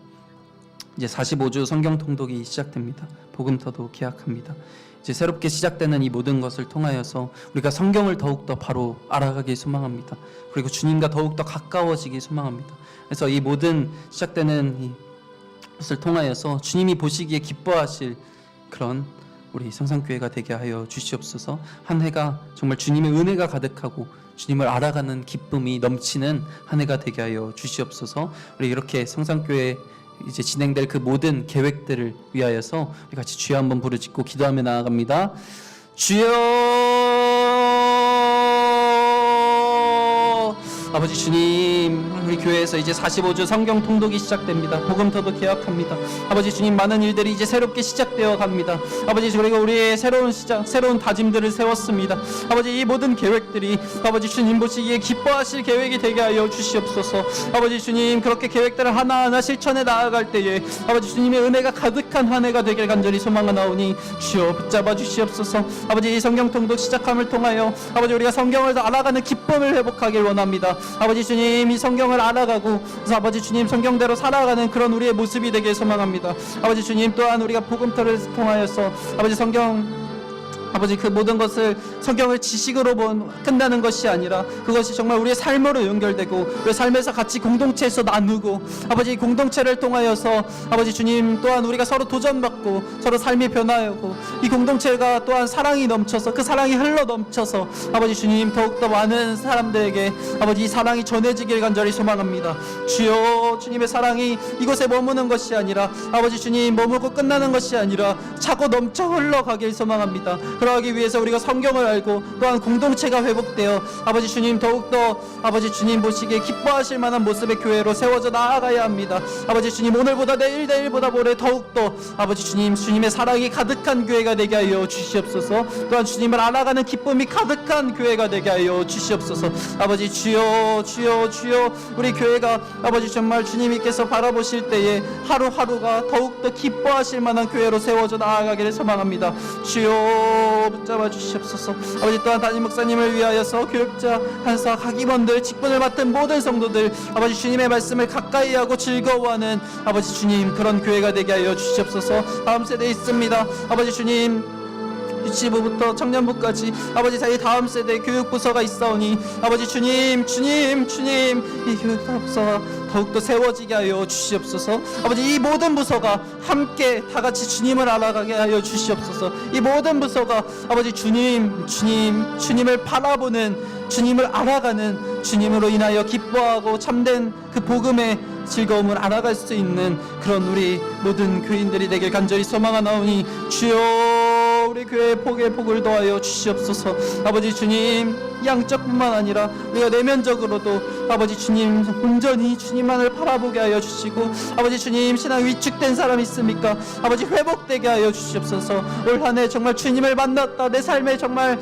이제 45주 성경 통독이 시작됩니다. 복음터도 개학합니다. 이제 새롭게 시작되는 이 모든 것을 통하여서 우리가 성경을 더욱더 바로 알아가기 소망합니다. 그리고 주님과 더욱더 가까워지기 소망합니다. 그래서 이 모든 시작되는 이 것을 통하여서 주님이 보시기에 기뻐하실 그런 우리 성산교회가 되게 하여 주시옵소서. 한 해가 정말 주님의 은혜가 가득하고 주님을 알아가는 기쁨이 넘치는 한 해가 되게 하여 주시옵소서. 우리 이렇게 성산교회 이제 진행될 그 모든 계획들을 위하여서 우리 같이 주여 한번 부르짖고 기도하며 나아갑니다. 주여, 아버지 주님, 우리 교회에서 이제 45주 성경 통독이 시작됩니다. 복음터도 개학합니다. 아버지 주님, 많은 일들이 이제 새롭게 시작되어 갑니다. 아버지, 그리고 우리의 새로운 시작, 새로운 다짐들을 세웠습니다. 아버지, 이 모든 계획들이 아버지 주님 보시기에 기뻐하실 계획이 되게 하여 주시옵소서. 아버지 주님, 그렇게 계획들을 하나하나 실천해 나아갈 때에 아버지 주님의 은혜가 가득한 한 해가 되길 간절히 소망하나오니 주여 붙잡아 주시옵소서. 아버지, 이 성경 통독 시작함을 통하여 아버지 우리가 성경을 더 알아가는 기쁨을 회복하길 원합니다. 아버지 주님, 이 성경을 알아가고 그래서 아버지 주님 성경대로 살아가는 그런 우리의 모습이 되길 소망합니다. 아버지 주님, 또한 우리가 복음터를 통하여서 아버지 성경 아버지 그 모든 것을 성경을 지식으로 끝나는 것이 아니라 그것이 정말 우리의 삶으로 연결되고 우리의 삶에서 같이 공동체에서 나누고 아버지 이 공동체를 통하여서 아버지 주님 또한 우리가 서로 도전받고 서로 삶이 변화하고 이 공동체가 또한 사랑이 넘쳐서 그 사랑이 흘러 넘쳐서 아버지 주님 더욱더 많은 사람들에게 아버지 이 사랑이 전해지길 간절히 소망합니다. 주여, 주님의 사랑이 이곳에 머무는 것이 아니라 아버지 주님 머무고 끝나는 것이 아니라 차고 넘쳐 흘러가길 소망합니다. 그러기 위해서 우리가 성경을 알고 또한 공동체가 회복되어 아버지 주님 더욱더 아버지 주님 보시기에 기뻐하실 만한 모습의 교회로 세워져 나아가야 합니다. 아버지 주님, 오늘보다 내일보다 모레 더욱더 아버지 주님, 주님의 사랑이 가득한 교회가 되게 하여 주시옵소서. 또한 주님을 알아가는 기쁨이 가득한 교회가 되게 하여 주시옵소서. 아버지 주여, 주여, 주여, 우리 교회가 아버지 정말 주님께서 바라보실 때에 하루하루가 더욱더 기뻐하실 만한 교회로 세워져 나아가기를 소망합니다. 주여 붙잡아 주시옵소서. 아버지, 또한 담임 목사님을 위하여서 교육자, 간사, 각 임원들, 직분을 맡은 모든 성도들 아버지 주님의 말씀을 가까이 하고 즐거워하는 아버지 주님 그런 교회가 되게 하여 주시옵소서. 다음 세대에 있습니다. 아버지 주님, 유치부부터 청년부까지 아버지 이 다음 세대 교육부서가 있사오니 아버지 주님, 주님, 주님, 이 교육부서가 더욱더 세워지게 하여 주시옵소서. 아버지, 이 모든 부서가 함께 다같이 주님을 알아가게 하여 주시옵소서. 이 모든 부서가 아버지 주님, 주님, 주님을 바라보는, 주님을 알아가는, 주님으로 인하여 기뻐하고 참된 그 복음의 즐거움을 알아갈 수 있는 그런 우리 모든 교인들이 되길 간절히 소망하나오니 주여, 우리 교회의 복에 복을 더하여 주시옵소서. 아버지 주님, 양적뿐만 아니라 우리가 내면적으로도 아버지 주님 온전히 주님만을 바라보게 하여 주시고 아버지 주님, 신앙 위축된 사람 있습니까? 아버지 회복되게 하여 주시옵소서. 올 한 해 정말 주님을 만났다, 내 삶에 정말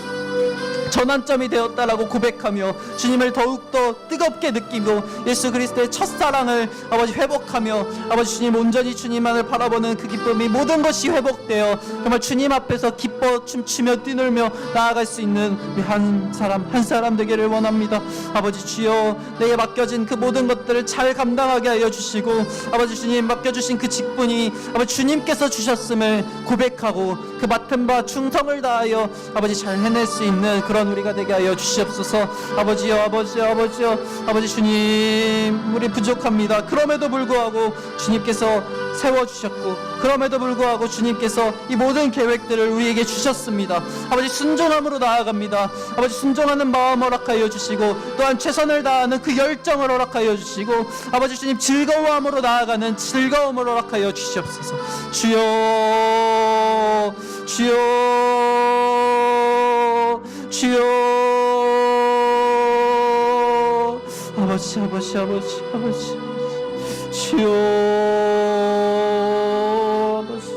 전환점이 되었다라고 고백하며 주님을 더욱더 뜨겁게 느끼고 예수 그리스도의 첫사랑을 아버지 회복하며 아버지 주님 온전히 주님만을 바라보는 그 기쁨이 모든 것이 회복되어 정말 주님 앞에서 기뻐 춤추며 뛰놀며 나아갈 수 있는 우리 한 사람 한 사람 되기를 원합니다. 아버지 주여, 내게 맡겨진 그 모든 것들을 잘 감당하게 하여 주시고 아버지 주님 맡겨주신 그 직분이 아버지 주님께서 주셨음을 고백하고 그 맡은 바 충성을 다하여 아버지 잘 해낼 수 있는 그런 우리가 되게 하여 주시옵소서. 아버지여, 아버지여, 아버지여, 아버지 주님, 우리 부족합니다. 그럼에도 불구하고 주님께서 세워주셨고 그럼에도 불구하고 주님께서 이 모든 계획들을 우리에게 주셨습니다. 아버지, 순종함으로 나아갑니다. 아버지, 순종하는 마음 허락하여 주시고 또한 최선을 다하는 그 열정을 허락하여 주시고 아버지 주님, 즐거워함으로 나아가는 즐거움을 허락하여 주시옵소서. 주여, 주여, 주여, 아버지, 아버지, 아버지, 아버지, 주여, 아버지.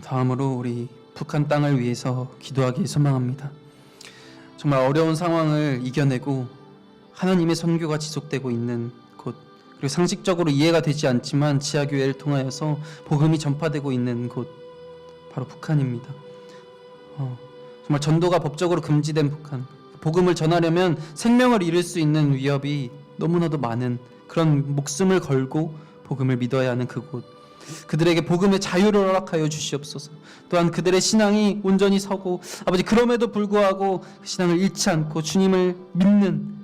다음으로 우리 북한 땅을 위해서 기도하기 소망합니다. 정말 어려운 상황을 이겨내고 하나님의 선교가 지속되고 있는 곳, 그리고 상식적으로 이해가 되지 않지만 지하교회를 통하여서 복음이 전파되고 있는 곳, 바로 북한입니다. 정말 전도가 법적으로 금지된 북한, 복음을 전하려면 생명을 잃을 수 있는 위협이 너무나도 많은 그런 목숨을 걸고 복음을 믿어야 하는 그곳, 그들에게 복음의 자유를 허락하여 주시옵소서. 또한 그들의 신앙이 온전히 서고 아버지 그럼에도 불구하고 그 신앙을 잃지 않고 주님을 믿는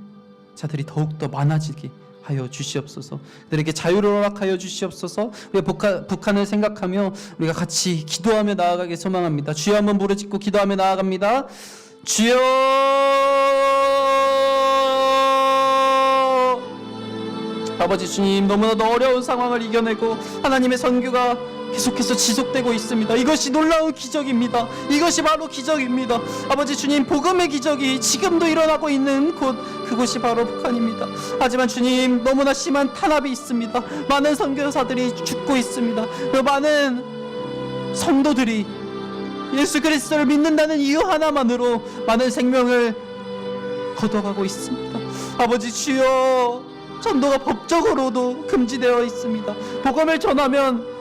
자들이 더욱더 많아지게 하여 주시옵소서. 그들에게 자유를 허락하여 주시옵소서. 우리가 북한을 생각하며 우리가 같이 기도하며 나아가길 소망합니다. 주여 한번 부르짖고 기도하며 나아갑니다. 주여, 아버지 주님, 너무나도 어려운 상황을 이겨내고 하나님의 선교가 계속해서 지속되고 있습니다. 이것이 놀라운 기적입니다. 이것이 바로 기적입니다. 아버지 주님, 복음의 기적이 지금도 일어나고 있는 곳, 그곳이 바로 북한입니다. 하지만 주님, 너무나 심한 탄압이 있습니다. 많은 선교사들이 죽고 있습니다. 그리고 많은 성도들이 예수 그리스도를 믿는다는 이유 하나만으로 많은 생명을 걷어가고 있습니다. 아버지 주여, 전도가 법적으로도 금지되어 있습니다. 복음을 전하면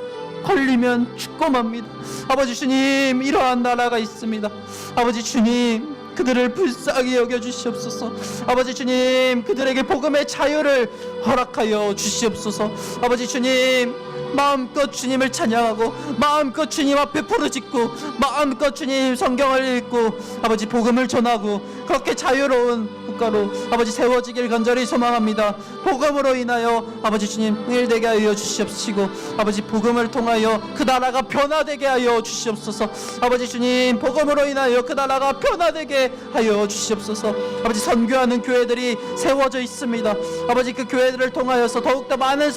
걸리면 죽고 맙니다. 아버지 주님, 이러한 나라가 있습니다. 아버지 주님, 그들을 불쌍히 여겨주시옵소서. 아버지 주님, 그들에게 복음의 자유를 허락하여 주시옵소서. 아버지 주님, 마음껏 주님을 찬양하고 마음껏 주님 앞에 부르짖고 마음껏 주님 성경을 읽고 아버지 복음을 전하고 그렇게 자유로운 국가로 아버지 세워지길 간절히 소망합니다. 복음으로 인하여 아버지 주님 일되게 하여 주시옵시고 아버지 복음을 통하여 그 나라가 변화되게 하여 주시옵소서. 아버지 주님, 복음으로 인하여 그 나라가 변화되게 하여 주시옵소서. 아버지 선교하는 교회들이 세워져 있습니다. 아버지 그 교회들을 통하여서 더욱더 많은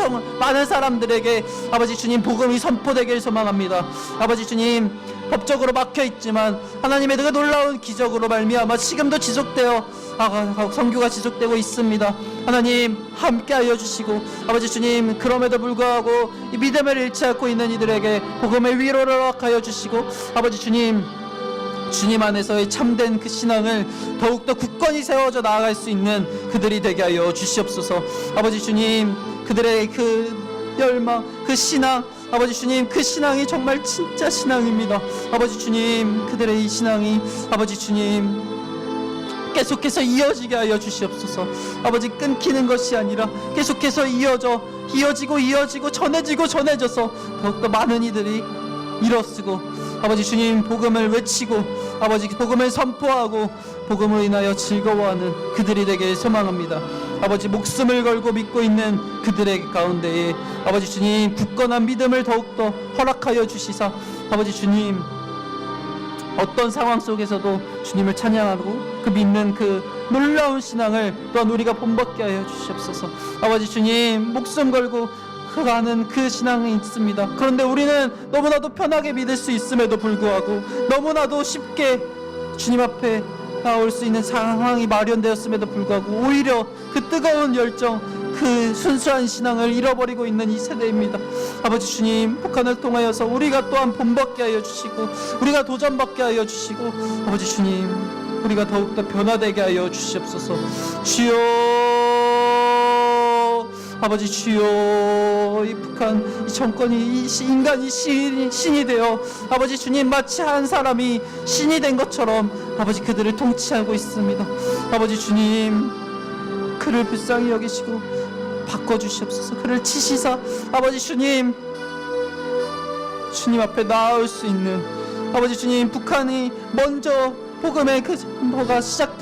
사람들에게 아버지 주님 복음이 선포되길 소망합니다. 아버지 주님, 법적으로 막혀있지만 하나님의 그 놀라운 기적으로 말미암아 지금도 지속되어 선교가 지속되고 있습니다. 하나님 함께하여 주시고 아버지 주님, 그럼에도 불구하고 이 믿음을 잃지 않고 있는 이들에게 복음의 위로를 허락하여 주시고 아버지 주님, 주님 안에서의 참된 그 신앙을 더욱더 굳건히 세워져 나아갈 수 있는 그들이 되게 하여 주시옵소서. 아버지 주님, 그들의 그 열망, 그 신앙, 아버지 주님, 그 신앙이 정말 진짜 신앙입니다. 아버지 주님, 그들의 이 신앙이 아버지 주님 계속해서 이어지게 하여 주시옵소서. 아버지 끊기는 것이 아니라 계속해서 이어지고 전해져서 더욱더 많은 이들이 일어서고 아버지 주님 복음을 외치고 아버지 복음을 선포하고 복음으로 인하여 즐거워하는 그들이 되길 소망합니다. 아버지 목숨을 걸고 믿고 있는 그들의 가운데에 아버지 주님 굳건한 믿음을 더욱더 허락하여 주시사 아버지 주님 어떤 상황 속에서도 주님을 찬양하고 그 믿는 그 놀라운 신앙을 또한 우리가 본받게 하여 주시옵소서. 아버지 주님, 목숨 걸고 가는 그 신앙이 있습니다. 그런데 우리는 너무나도 편하게 믿을 수 있음에도 불구하고 너무나도 쉽게 주님 앞에 나올 수 있는 상황이 마련되었음에도 불구하고 오히려 그 뜨거운 열정, 그 순수한 신앙을 잃어버리고 있는 이 세대입니다. 아버지 주님, 북한을 통하여서 우리가 또한 본받게 하여 주시고 우리가 도전받게 하여 주시고 아버지 주님, 우리가 더욱더 변화되게 하여 주시옵소서. 주여, 아버지 주여, 이 북한 이 정권이 인간이 신이 되어 아버지 주님 마치 한 사람이 신이 된 것처럼 아버지 그들을 통치하고 있습니다. 아버지 주님, 그를 불쌍히 여기시고 바꿔주시옵소서. 그를 치시사 아버지 주님, 주님 앞에 나아올 수 있는 아버지 주님, 북한이 먼저 복음의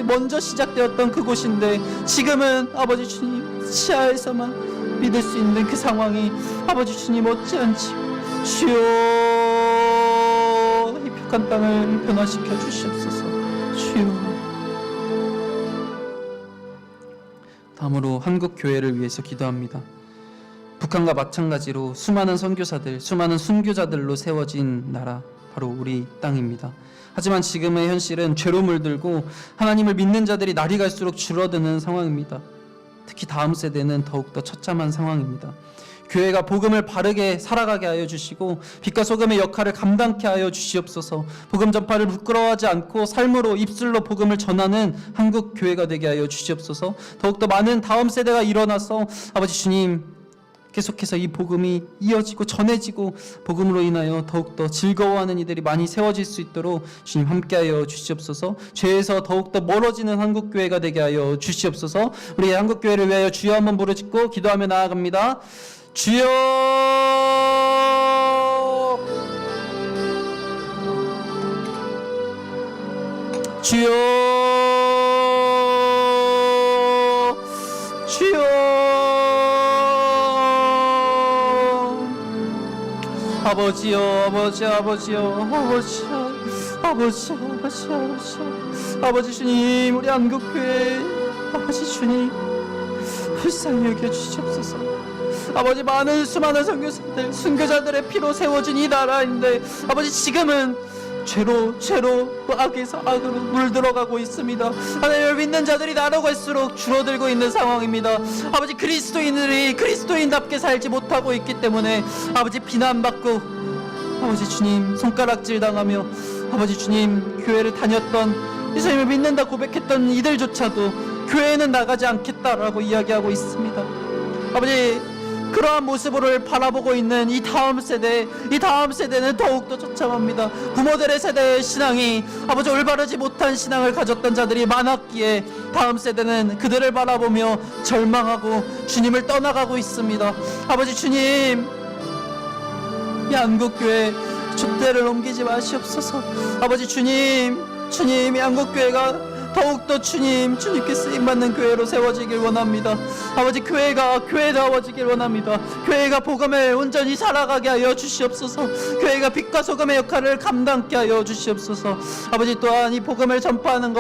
먼저 시작되었던 그곳인데 지금은 아버지 주님 치하에서만 믿을 수 있는 그 상황이 아버지 주님 어찌한지 주여, 이 북한 땅을 변화시켜 주시옵소서. 주여. 다음으로 한국 교회를 위해서 기도합니다. 북한과 마찬가지로 수많은 선교사들, 수많은 순교자들로 세워진 나라 바로 우리 땅입니다. 하지만 지금의 현실은 죄로 물들고 하나님을 믿는 자들이 날이 갈수록 줄어드는 상황입니다. 특히 다음 세대는 더욱더 처참한 상황입니다. 교회가 복음을 바르게 살아가게 하여 주시고 빛과 소금의 역할을 감당케 하여 주시옵소서. 복음 전파를 부끄러워하지 않고 삶으로 입술로 복음을 전하는 한국 교회가 되게 하여 주시옵소서. 더욱더 많은 다음 세대가 일어나서 아버지 주님 계속해서 이 복음이 이어지고 전해지고 복음으로 인하여 더욱더 즐거워하는 이들이 많이 세워질 수 있도록 주님 함께하여 주시옵소서. 죄에서 더욱더 멀어지는 한국교회가 되게 하여 주시옵소서. 우리 한국교회를 위하여 주여 한번 부르짖고 기도하며 나아갑니다. 주여, 주여, 주여. 아버지여, 아버지여, 아버지 주님, 우리 한국교회 아버지 주님 불쌍히 여겨주시옵소서. 아버지, 많은 수많은 선교사들, 순교자들의 피로 세워진 이 나라인데 아버지 지금은 죄로 악에서 악으로 물들어가고 있습니다. 하나님을 믿는 자들이 나로 갈수록 줄어들고 있는 상황입니다. 아버지, 그리스도인들이 그리스도인답게 살지 못하고 있기 때문에 아버지 비난받고 아버지 주님 손가락질 당하며 아버지 주님 교회를 다녔던 예수님을 믿는다 고백했던 이들조차도 교회에는 나가지 않겠다라고 이야기하고 있습니다. 아버지, 그러한 모습을 바라보고 있는 이 다음 세대는 더욱더 처참합니다. 부모들의 세대의 신앙이 아버지 올바르지 못한 신앙을 가졌던 자들이 많았기에 다음 세대는 그들을 바라보며 절망하고 주님을 떠나가고 있습니다. 아버지 주님, 이 한국교회 촛대를 옮기지 마시옵소서. 아버지 주님, 이 한국교회가 더욱더 주님께 쓰임받는 교회로 세워지길 원합니다. 아버지, 교회가 교회다워지길 원합니다. 교회가 복음을 온전히 살아가게 하여 주시옵소서. 교회가 빛과 소금의 역할을 감당케 하여 주시옵소서. 아버지, 또한 이 복음을 선포하는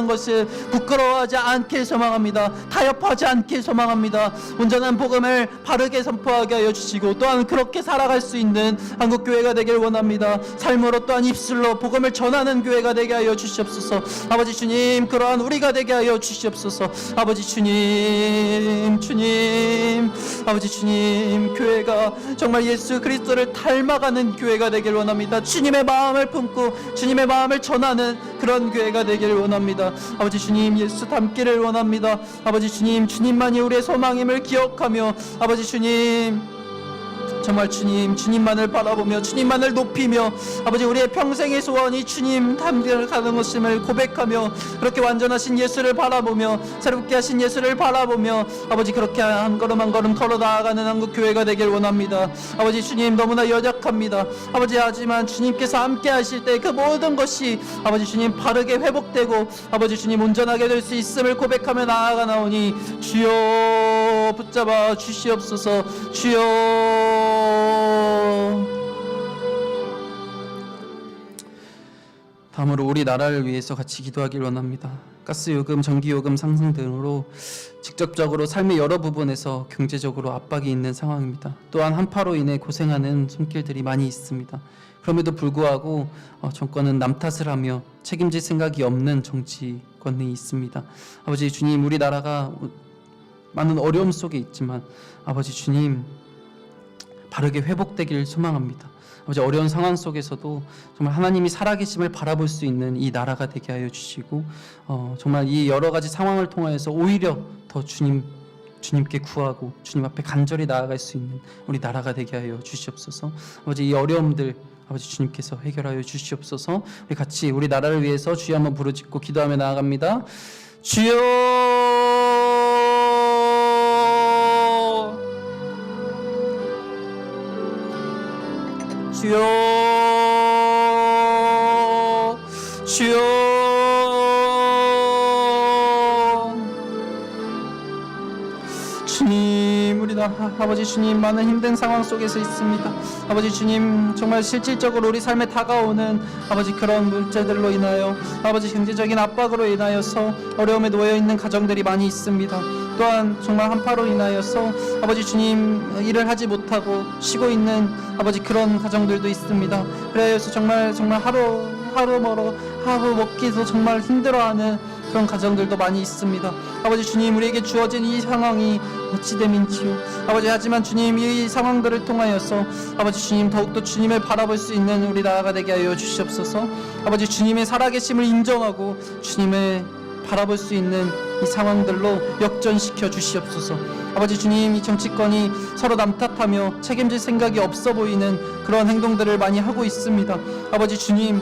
것을 부끄러워하지 않길 소망합니다. 타협하지 않길 소망합니다. 온전한 복음을 바르게 선포하게 하여 주시고 또한 그렇게 살아갈 수 있는 한국교회가 되길 원합니다. 삶으로 또한 입술로 복음을 전하는 교회가 되게 하여 주시옵소서. 아버지 주님, 그러한 우리가 되게 하여 주시옵소서. 아버지 주님, 아버지 주님, 교회가 정말 예수 그리스도를 닮아가는 교회가 되길 원합니다. 주님의 마음을 품고 주님의 마음을 전하는 그런 교회가 되길 원합니다. 아버지 주님, 예수 닮기를 원합니다. 아버지 주님, 주님만이 우리의 소망임을 기억하며 아버지 주님, 정말 주님만을 바라보며 주님만을 높이며 아버지, 우리의 평생의 소원이 주님 닮아가는 것임을 고백하며 그렇게 완전하신 예수를 바라보며 새롭게 하신 예수를 바라보며 아버지, 그렇게 한 걸음 한 걸음 걸어 나아가는 한국교회가 되길 원합니다. 아버지 주님, 너무나 연약합니다. 아버지, 하지만 주님께서 함께 하실 때 그 모든 것이 아버지 주님 바르게 회복되고 아버지 주님 온전하게 될 수 있음을 고백하며 나아가나오니 주여 붙잡아 주시옵소서. 주여, 다음으로 우리 나라를 위해서 같이 기도하길 원합니다. 가스요금, 전기요금 상승 등으로 직접적으로 삶의 여러 부분에서 경제적으로 압박이 있는 상황입니다. 또한 한파로 인해 고생하는 손길들이 많이 있습니다. 그럼에도 불구하고 정권은 남 탓을 하며 책임질 생각이 없는 정치권이 있습니다. 아버지 주님, 우리 나라가 많은 어려움 속에 있지만 아버지 주님, 바르게 회복되길 소망합니다. 아버지, 어려운 상황 속에서도 정말 하나님이 살아계심을 바라볼 수 있는 이 나라가 되게 하여 주시고 정말 이 여러 가지 상황을 통하여서 오히려 더 주님께 구하고 주님 앞에 간절히 나아갈 수 있는 우리 나라가 되게 하여 주시옵소서. 아버지, 이 어려움들 아버지 주님께서 해결하여 주시옵소서. 우리 같이 우리 나라를 위해서 주여 한번 부르짖고 기도하며 나아갑니다. 주여, 주여, 주여, 주님, 우리 아버지 주님, 많은 힘든 상황 속에서 있습니다. 아버지 주님, 정말 실질적으로 우리 삶에 다가오는 아버지 그런 문제들로 인하여 아버지 경제적인 압박으로 인하여서 어려움에 놓여 있는 가정들이 많이 있습니다. 또한 정말 한파로 인하여서 아버지 주님 일을 하지 못하고 쉬고 있는 아버지 그런 가정들도 있습니다. 그래서 정말 하루 먹기도 정말 힘들어하는 그런 가정들도 많이 있습니다. 아버지 주님, 우리에게 주어진 이 상황이 어찌 됨인지요. 아버지, 하지만 주님, 이 상황들을 통하여서 아버지 주님 더욱더 주님을 바라볼 수 있는 우리 나라가 되게 하여 주시옵소서. 아버지 주님의 살아계심을 인정하고 주님을 바라볼 수 있는 이 상황들로 역전시켜 주시옵소서. 아버지 주님, 이 정치권이 서로 남탓하며 책임질 생각이 없어 보이는 그런 행동들을 많이 하고 있습니다. 아버지 주님,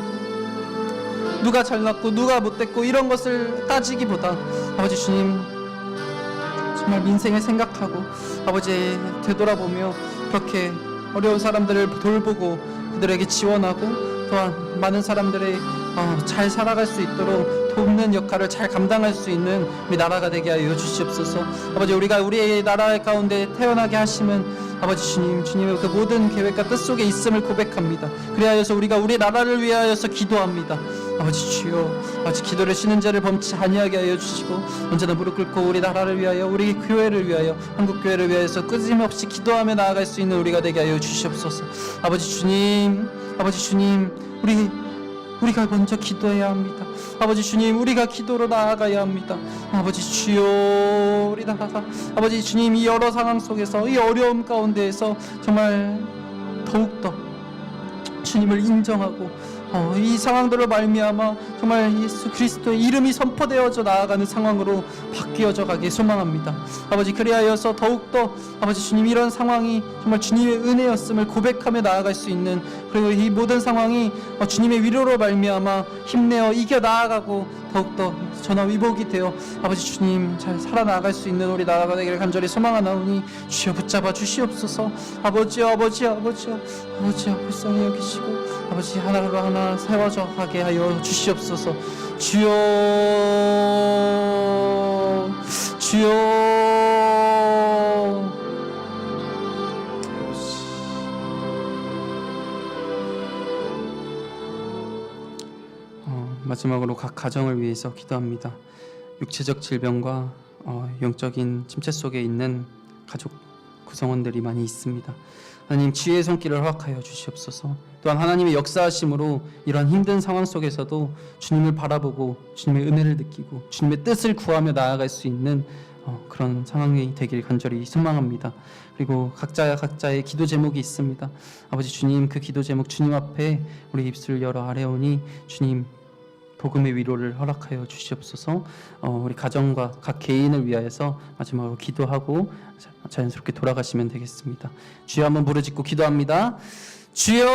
누가 잘났고 누가 못됐고 이런 것을 따지기보다 아버지 주님, 정말 민생을 생각하고 아버지 되돌아보며 그렇게 어려운 사람들을 돌보고 그들에게 지원하고 또한 많은 사람들의 잘 살아갈 수 있도록 돕는 역할을 잘 감당할 수 있는 우리 나라가 되게 하여 주시옵소서. 아버지, 우리가 우리의 나라 가운데 태어나게 하심은 아버지 주님, 주님의 그 모든 계획과 뜻 속에 있음을 고백합니다. 그리하여서 우리가 우리 나라를 위하여서 기도합니다. 아버지 주여, 아버지 기도를 쉬는 자를 범치 아니하게 하여 주시고 언제나 무릎 꿇고 우리 나라를 위하여, 우리 교회를 위하여, 한국 교회를 위하여서 끊임없이 기도하며 나아갈 수 있는 우리가 되게 하여 주시옵소서. 아버지 주님, 우리가 먼저 기도해야 합니다. 아버지 주님, 우리가 기도로 나아가야 합니다. 아버지 주여, 우리 나라가 아버지 주님, 이 여러 상황 속에서, 이 어려움 가운데에서 정말 더욱더 주님을 인정하고 이 상황들로 말미암아 정말 예수 그리스도의 이름이 선포되어져 나아가는 상황으로 바뀌어져 가길 소망합니다. 아버지, 그리하여서 더욱더 아버지 주님, 이런 상황이 정말 주님의 은혜였음을 고백하며 나아갈 수 있는, 그리고 이 모든 상황이 주님의 위로로 말미암아 힘내어 이겨 나아가고 더욱더 전화위복이 되어 아버지 주님 잘 살아나갈 수 있는 우리 나라가 되기를 간절히 소망하나오니 주여 붙잡아 주시옵소서. 아버지여, 불쌍히 여기시고 아버지 하나로 하나 세워져 가게 하여 주시옵소서. 주여, 마지막으로 각 가정을 위해서 기도합니다. 육체적 질병과 영적인 침체 속에 있는 가족 구성원들이 많이 있습니다. 하나님, 지혜의 손길을 허락하여 주시옵소서. 또한 하나님의 역사하심으로 이러한 힘든 상황 속에서도 주님을 바라보고 주님의 은혜를 느끼고 주님의 뜻을 구하며 나아갈 수 있는 그런 상황이 되길 간절히 소망합니다. 그리고 각자의 기도 제목이 있습니다. 아버지 주님, 그 기도 제목 주님 앞에 우리 입술을 열어 아뢰오니 주님 복음의 위로를 허락하여 주시옵소서. 우리 가정과 각 개인을 위하여서 마지막으로 기도하고 자연스럽게 돌아가시면 되겠습니다. 주여, 한번 부르짖고 기도합니다. 주여,